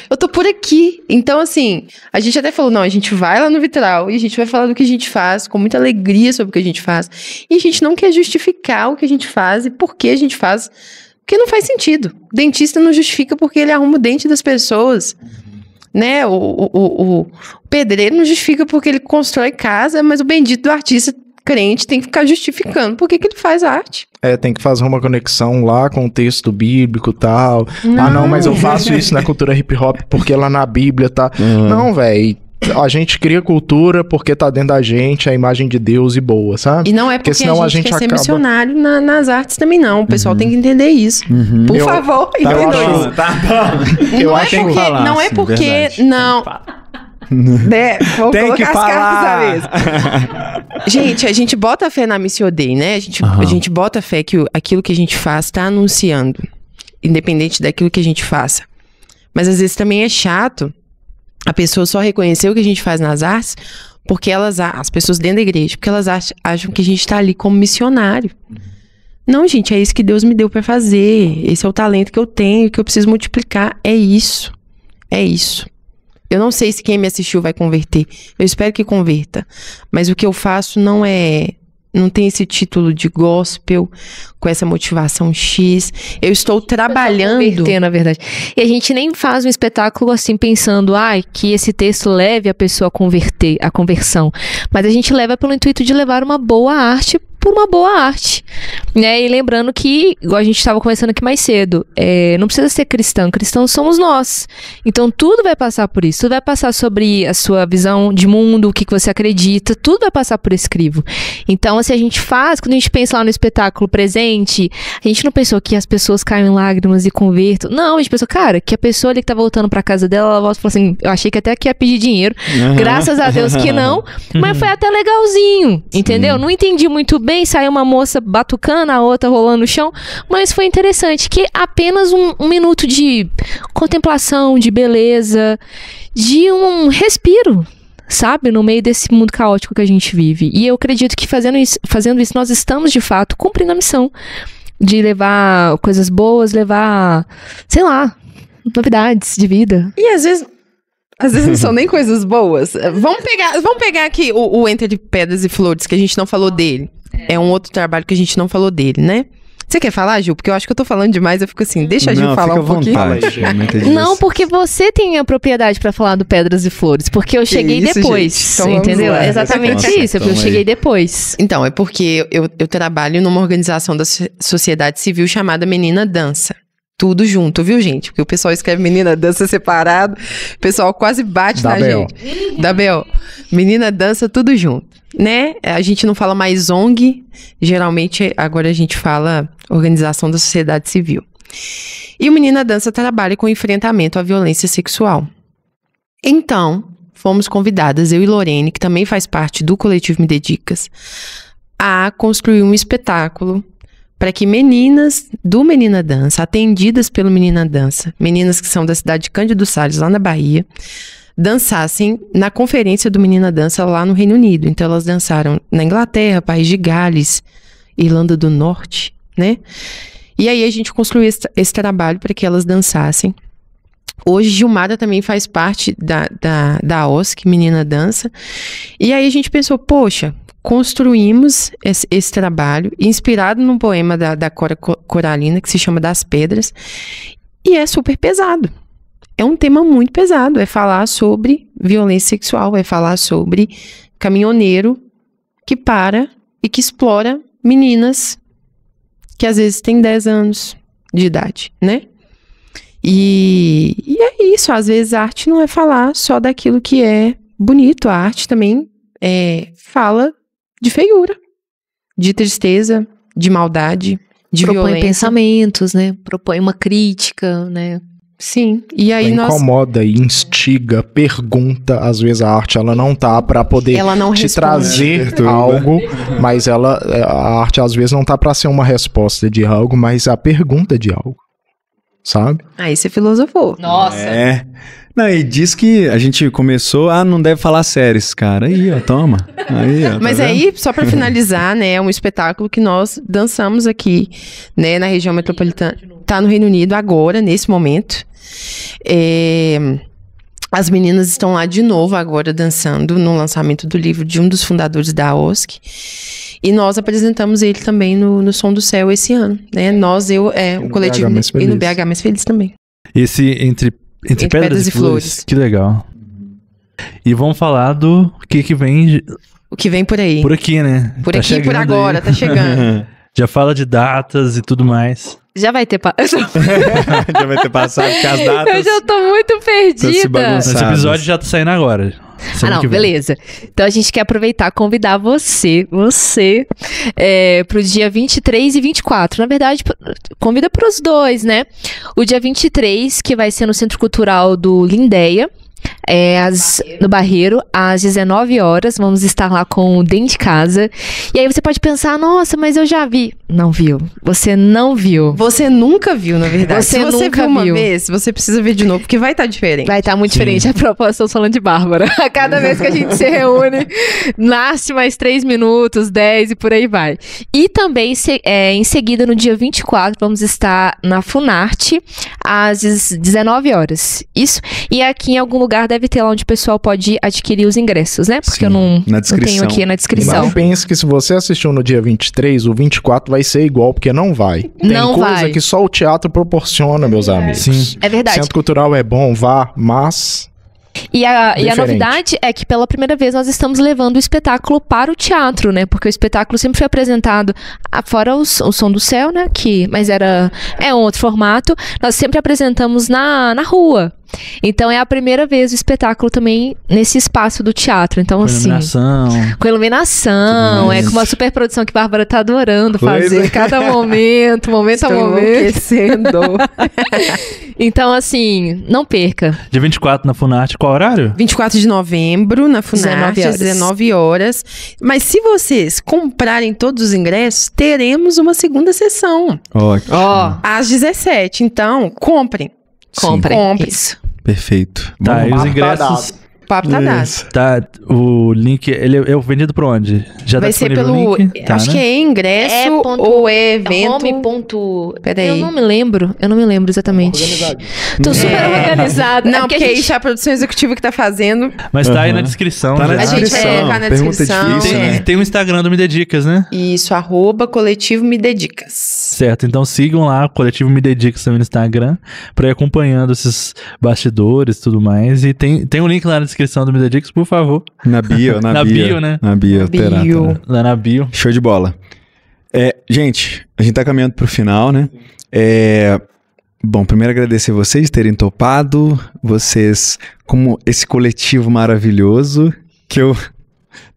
Eu tô por aqui. Então, assim, a gente até falou, não, a gente vai lá no Vitral e a gente vai falar do que a gente faz, com muita alegria sobre o que a gente faz. E a gente não quer justificar o que a gente faz e por que a gente faz, porque não faz sentido. O dentista não justifica porque ele arruma o dente das pessoas. Né, o pedreiro não justifica porque ele constrói casa, mas o bendito do artista crente tem que ficar justificando por que ele faz arte. Tem que fazer uma conexão lá com o texto bíblico e tal. Não, mas eu faço isso na cultura hip hop porque lá na Bíblia tá... Não, velho. A gente cria cultura porque tá dentro da gente a imagem de Deus e boa, sabe? E não é porque senão a gente quer ser missionário nas artes também, não. O pessoal tem que entender isso. Por favor, entendam isso. Não é porque... Não. Vou tem que falar. Gente, a gente bota a fé na Missio Dei, né? A gente bota a fé que aquilo que a gente faz tá anunciando, independente daquilo que a gente faça. Mas às vezes também é chato a pessoa só reconhecer o que a gente faz nas artes porque as pessoas dentro da igreja, porque elas acham que a gente tá ali como missionário. Não, gente, é isso que Deus me deu pra fazer. Esse é o talento que eu tenho, que eu preciso multiplicar. É isso. É isso. Eu não sei se quem me assistiu vai converter. Eu espero que converta. Mas o que eu faço não tem esse título de gospel, com essa motivação X. Eu estou trabalhando... Converter, na verdade. E a gente nem faz um espetáculo assim, pensando, que esse texto leve a pessoa a converter, a conversão. Mas a gente leva pelo intuito de levar uma boa arte por uma boa arte, né? E lembrando que, igual a gente estava conversando aqui mais cedo, não precisa ser cristão somos nós. Então tudo vai passar por isso, tudo vai passar sobre a sua visão de mundo, o que você acredita, tudo vai passar por esse crivo. Então, assim, a gente faz, quando a gente pensa lá no espetáculo presente, a gente não pensou que as pessoas caem em lágrimas e convertam. Não, a gente pensou, cara, que a pessoa ali que tá voltando pra casa dela, ela volta e fala assim, eu achei que até que ia pedir dinheiro, graças a Deus que não, mas foi até legalzinho, entendeu? Não entendi muito bem, saiu uma moça batucando, a outra rolando no chão, mas foi interessante, que apenas um minuto de contemplação, de beleza, de um respiro, sabe, no meio desse mundo caótico que a gente vive. E eu acredito que fazendo isso nós estamos de fato cumprindo a missão de levar coisas boas, levar, sei lá, novidades de vida. E às vezes não são nem coisas boas. Vamos pegar aqui o Entre Pedras e Flores, que a gente não falou dele. É um outro trabalho que a gente não falou dele, né? Você quer falar, Gil? Porque eu acho que eu tô falando demais, eu fico assim, deixa a Gil falar um pouquinho. Não, porque você tem a propriedade pra falar do Pedras e Flores, porque eu cheguei depois, então, entendeu? É exatamente isso, eu cheguei depois. Então, é porque eu trabalho numa organização da sociedade civil chamada Menina Dança. Tudo junto, viu, gente? Porque o pessoal escreve Menina Dança separado, o pessoal quase bate na gente. Da Bel. Menina Dança, tudo junto, né? A gente não fala mais ONG, geralmente agora a gente fala Organização da Sociedade Civil. E o Menina Dança trabalha com enfrentamento à violência sexual. Então, fomos convidadas, eu e Lorene, que também faz parte do coletivo Me Dedicas, a construir um espetáculo para que meninas do Menina Dança, atendidas pelo Menina Dança, meninas que são da cidade de Cândido Salles, lá na Bahia, dançassem na conferência do Menina Dança lá no Reino Unido. Então elas dançaram na Inglaterra, País de Gales, Irlanda do Norte, né? E aí a gente construiu esse trabalho para que elas dançassem. Hoje Gilmara também faz parte da OSC, Menina Dança. E aí a gente pensou, poxa, construímos esse trabalho, inspirado num poema da Cora Coralina, que se chama Das Pedras, e é super pesado. É um tema muito pesado, é falar sobre violência sexual, é falar sobre caminhoneiro que para e que explora meninas que às vezes tem 10 anos de idade, né? E é isso, às vezes a arte não é falar só daquilo que é bonito, a arte também fala de feiura, de tristeza, de maldade, de propõe violência. pensamentos, né? Propõe uma crítica, né? Sim, e aí ela incomoda, instiga, pergunta. Às vezes a arte ela não tá pra poder te trazer algo, mas a arte às vezes não tá pra ser uma resposta de algo, mas a pergunta de algo, sabe? Aí você filosofou. Nossa! Não, e diz que a gente começou, não deve falar séries, cara. Aí, ó, toma. Aí, ó, mas aí, só pra finalizar, né, é um espetáculo que nós dançamos aqui, né, na região metropolitana. Tá no Reino Unido agora, nesse momento. As meninas estão lá de novo agora dançando no lançamento do livro de um dos fundadores da OSC. E nós apresentamos ele também no Som do Céu esse ano, né? O coletivo e no BH Mais Feliz também. Esse Entre Pedras e Flores. Que legal. E vamos falar do que vem... O que vem por aí. Por aqui, né? Por aqui, por agora, tá chegando. Já fala de datas e tudo mais. Já vai ter Já vai ter passado, porque as datas... Eu já tô muito perdida. Esse episódio já tá saindo agora. Não, beleza. Então a gente quer aproveitar e convidar você pro dia 23 e 24. Na verdade, convida pros dois, né? O dia 23, que vai ser no Centro Cultural do Lindéia, no Barreiro, às 19 horas. Vamos estar lá com o Dentro de Casa. E aí você pode pensar, nossa, mas eu já vi. Não viu. Você não viu. Você nunca viu, na verdade. Você Se você nunca viu uma vez, você precisa ver de novo, porque vai estar diferente. Vai estar muito diferente. A propósito, estamos falando de Bárbara. A cada vez que a gente se reúne, nasce mais 3 minutos, 10 e por aí vai. E também, em seguida, no dia 24, vamos estar na Funarte, às 19 horas. Isso. E aqui em algum lugar deve ter lá onde o pessoal pode adquirir os ingressos, né? Porque eu não tenho aqui na descrição. Não pense que se você assistiu no dia 23, o 24 vai ser igual, porque não vai. Tem coisa que só o teatro proporciona, meus amigos. Sim. É verdade. Centro Cultural é bom, vá, mas... E a novidade é que pela primeira vez nós estamos levando o espetáculo para o teatro, né? Porque o espetáculo sempre foi apresentado, fora o Som do Céu, né? Mas é um outro formato. Nós sempre apresentamos na rua. Então é a primeira vez o espetáculo também nesse espaço do teatro. Então, com iluminação, com uma super produção que a Bárbara tá adorando fazer. Cada momento a momento. Então, assim, não perca. Dia 24 na Funarte, qual horário? 24 de novembro, na Funarte, às 19 horas. Mas se vocês comprarem todos os ingressos, teremos uma segunda sessão. Às 17. Então, comprem. Comprem. Isso. Perfeito. Tá, e os ingressos... Papo tá dado. Tá, o link, ele é vendido por onde? Já vai ser pelo... link? Acho que é ingresso ou é evento... Peraí. Eu não me lembro exatamente. Tô super organizada. Não, porque isso é a produção executiva que tá fazendo. Mas tá aí na descrição. Tá na descrição. A gente vai colocar na descrição. Difícil, né? Tem o Instagram do Me Dedicas, né? Isso, @coletivo Me Dedicas. Certo, então sigam lá, Coletivo Me Dedicas também no Instagram, pra ir acompanhando esses bastidores e tudo mais. E tem um link lá na descrição do Me Dedicas, por favor. Na bio, na bio, né? Na bio, terá. Lá na bio. Show de bola. Gente, a gente tá caminhando pro final, né? Bom, primeiro agradecer vocês terem topado, vocês como esse coletivo maravilhoso, que eu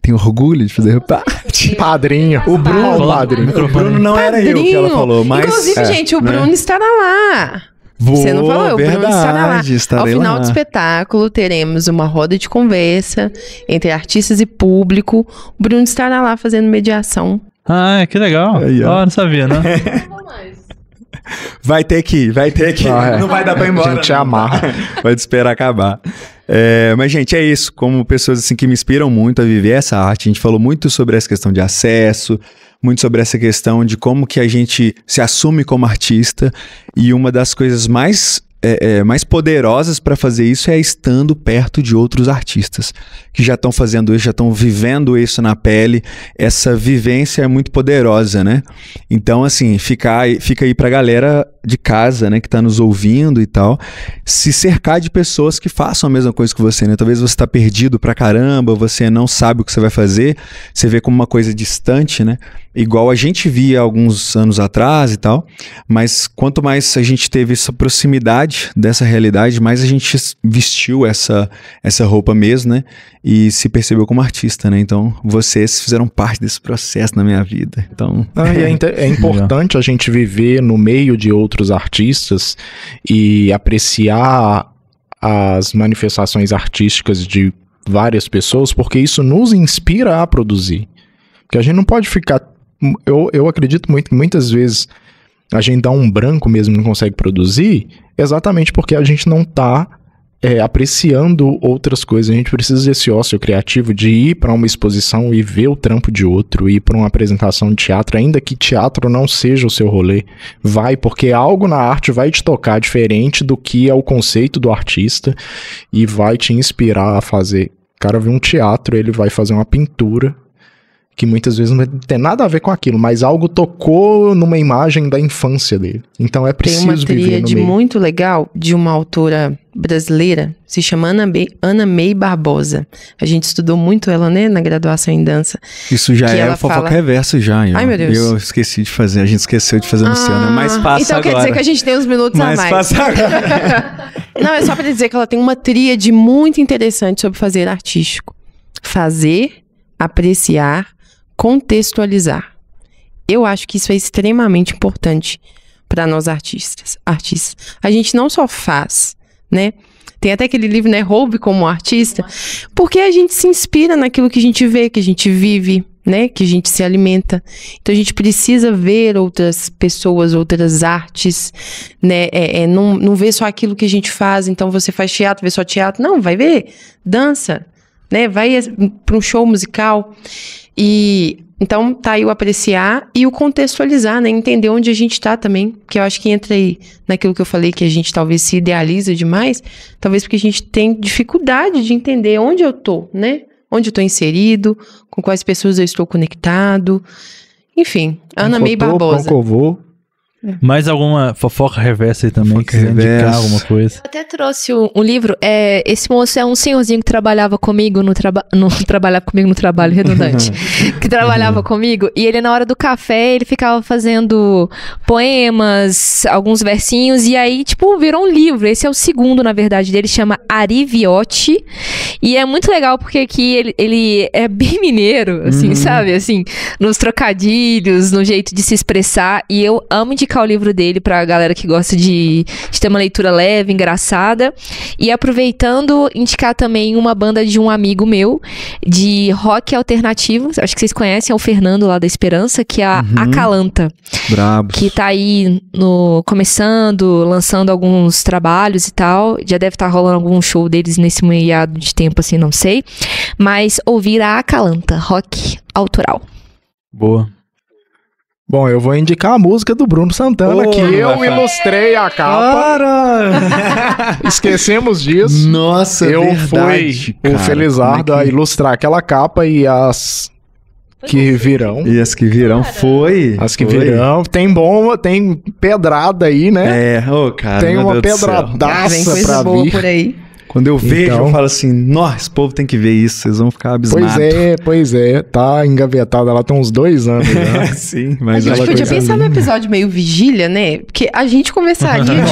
tenho orgulho de fazer parte. Padrinho. O Bruno não era eu que ela falou, mas... Inclusive, gente, o Bruno estará lá. Você não falou, o Bruno estará lá. Ao final do espetáculo, teremos uma roda de conversa entre artistas e público. O Bruno estará lá fazendo mediação. Ah, que legal. Não sabia, né? Vai ter que ir. Não vai dar pra ir embora. A gente amarra. Pode esperar acabar. Mas, gente, é isso. Como pessoas assim, que me inspiram muito a viver essa arte, a gente falou muito sobre essa questão de acesso, muito sobre essa questão de como que a gente se assume como artista. E uma das coisas mais poderosas para fazer isso é estando perto de outros artistas que já estão fazendo isso, já estão vivendo isso na pele. Essa vivência é muito poderosa, né? Então, assim, fica aí pra galera de casa, né, que tá nos ouvindo e tal, se cercar de pessoas que façam a mesma coisa que você, né? Talvez você tá perdido pra caramba, você não sabe o que você vai fazer, você vê como uma coisa distante, né? igual a gente via alguns anos atrás e tal, mas quanto mais a gente teve essa proximidade dessa realidade, mais a gente vestiu essa roupa mesmo, né? E se percebeu como artista, né? Então, vocês fizeram parte desse processo na minha vida. Então... é importante a gente viver no meio de outros artistas e apreciar as manifestações artísticas de várias pessoas, porque isso nos inspira a produzir. Porque a gente não pode ficar... Eu acredito muito que muitas vezes a gente dá um branco mesmo e não consegue produzir, exatamente porque a gente não está apreciando outras coisas. A gente precisa desse ócio criativo de ir para uma exposição e ver o trampo de outro, ir para uma apresentação de teatro, ainda que teatro não seja o seu rolê. Vai, porque algo na arte vai te tocar diferente do que é o conceito do artista e vai te inspirar a fazer. O cara vê um teatro, ele vai fazer uma pintura que muitas vezes não tem nada a ver com aquilo, mas algo tocou numa imagem da infância dele. Então é preciso viver no meio. Tem uma tríade muito legal de uma autora brasileira, se chama Ana May Barbosa. A gente estudou muito ela, né, na graduação em dança. Isso já é o Fofoca Reverso já. Ai, meu Deus. Eu esqueci de fazer, a gente esqueceu de fazer no Luciana, mas passa então agora. Então quer dizer que a gente tem uns minutos a mais. Passa agora. Não, é só pra dizer que ela tem uma tríade muito interessante sobre fazer artístico. Fazer, apreciar, contextualizar. Eu acho que isso é extremamente importante para nós artistas. A gente não só faz, né? Tem até aquele livro, né? Roube como artista, porque a gente se inspira naquilo que a gente vê, que a gente vive, né? Que a gente se alimenta. Então a gente precisa ver outras pessoas, outras artes, né? Não ver só aquilo que a gente faz. Então você faz teatro, vê só teatro. Não, vai ver dança, né? Vai para um show musical. E então tá aí o apreciar e o contextualizar, né? Entender onde a gente tá também, porque eu acho que entra aí naquilo que eu falei, que a gente talvez se idealiza demais, talvez porque a gente tem dificuldade de entender onde eu tô, né? Onde eu tô inserido, com quais pessoas eu estou conectado, enfim, Ana May Barbosa. Mais alguma fofoca reversa aí também, que quiser indicar alguma coisa? Eu até trouxe um livro, esse moço é um senhorzinho que trabalhava comigo trabalhava comigo no trabalho, redundante, que trabalhava comigo, e ele na hora do café, ele ficava fazendo poemas, alguns versinhos, e aí, tipo, virou um livro. Esse é o segundo, na verdade, dele, chama Ari Viotti, e é muito legal porque aqui ele é bem mineiro, assim, sabe? Assim, nos trocadilhos, no jeito de se expressar, e eu amo indicar o livro dele pra galera que gosta de ter uma leitura leve, engraçada. E aproveitando, indicar também uma banda de um amigo meu, de rock alternativo, acho que vocês conhecem, é o Fernando lá da Esperança, que é a Acalanta. Brabos. Que tá aí começando, lançando alguns trabalhos e tal. Já deve estar rolando algum show deles nesse meado de tempo, assim, não sei. Mas ouvir a Acalanta, rock autoral. Boa. Bom, eu vou indicar a música do Bruno Santana, que eu ilustrei a capa. Esquecemos disso. Nossa, eu verdade, fui o Felizardo a ilustrar aquela capa e as que virão. E as que virão foi. As que virão. Tem bomba, tem pedrada aí, né? Cara. Tem uma pedradaça pra vir. Por aí. Quando eu vejo, eu falo assim, nossa, esse povo tem que ver isso, vocês vão ficar abismados. Pois é, tá engavetada, ela tem uns 2 anos já. Sim, mas a gente podia pensar num episódio meio vigília, né? Porque a gente começaria,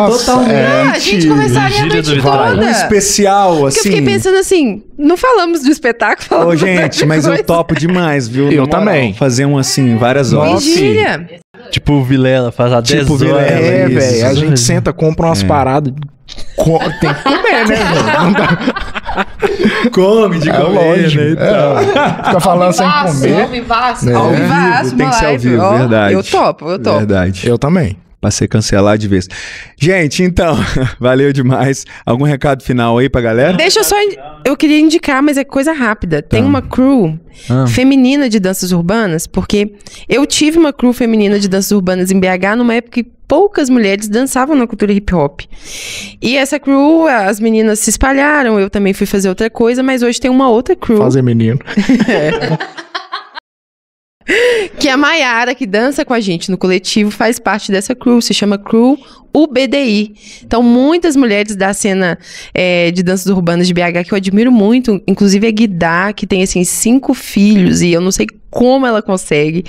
totalmente. A gente começaria a noite toda. Um especial, assim. Porque eu fiquei pensando assim, não falamos do espetáculo. Gente, mas eu topo demais, viu? Eu também. Fazer assim, várias horas. Vigília. Tipo o Vilela, faz a 10 horas. Velho, a gente senta, compra umas paradas... Tem que comer, né, velho? Come de comer, lógico, né? Fica falando sem comer. Ao vivaço, tem que ser ao vivo, verdade. Eu topo. Verdade. Eu também. Pra ser cancelado de vez. Gente, então, valeu demais. Algum recado final aí pra galera? Deixa eu só... Eu queria indicar, mas é coisa rápida. Tem uma crew feminina de danças urbanas, porque eu tive uma crew feminina de danças urbanas em BH numa época que poucas mulheres dançavam na cultura hip hop. E essa crew, as meninas se espalharam, eu também fui fazer outra coisa, mas hoje tem uma outra crew. Fazer menino. Que é a Maiara, que dança com a gente no coletivo, faz parte dessa crew, se chama Crew UBDI. Então, muitas mulheres da cena de danças urbanas de BH que eu admiro muito, inclusive a Guidá, que tem, assim, 5 filhos, e eu não sei como ela consegue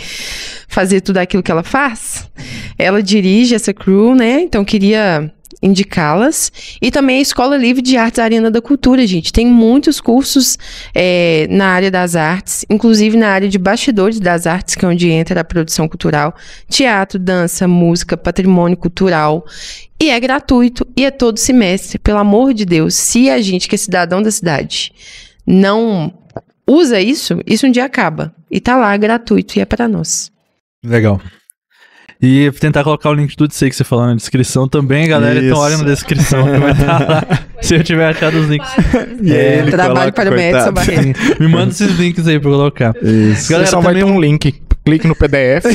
fazer tudo aquilo que ela faz. Ela dirige essa crew, né? Então, queria indicá-las. E também a Escola Livre de Artes Arena da Cultura, gente. Tem muitos cursos na área das artes, inclusive na área de bastidores das artes, que é onde entra a produção cultural, teatro, dança, música, patrimônio cultural. E é gratuito e é todo semestre. Pelo amor de Deus, se a gente, que é cidadão da cidade, não usa isso um dia acaba. E tá lá, gratuito, e é para nós. Legal. E tentar colocar o link de tudo isso aí que você falou na descrição também, galera. Então olha na descrição que vai estar lá. Se eu tiver achado os links. Trabalho para o Edson Barreto. Me manda esses links aí pra colocar. Isso. Galera, só vai ter um link. Clique no PDF.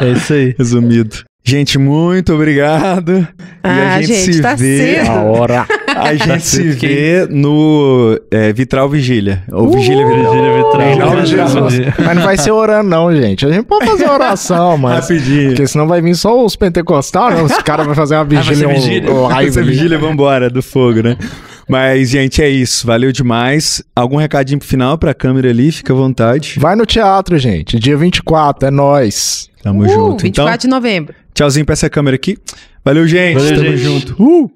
É isso aí. Resumido. Gente, muito obrigado. E a gente se tá vê. cedo. A hora. A gente se vê no Vitral Vigília. Ou Vigília Vitral. Em nome de Jesus. Mas não vai ser orando, não, gente. A gente pode fazer oração, mas. Rapidinho. Porque senão vai vir só os pentecostais, né? Os caras vão fazer uma vigília. Essa vigília, vambora, do fogo, né? Mas, gente, é isso. Valeu demais. Algum recadinho pro final pra câmera ali? Fica à vontade. Vai no teatro, gente. Dia 24, é nóis. Tamo junto. 24 de novembro. Tchauzinho pra essa câmera aqui. Valeu, gente. Valeu, Tamo gente. junto.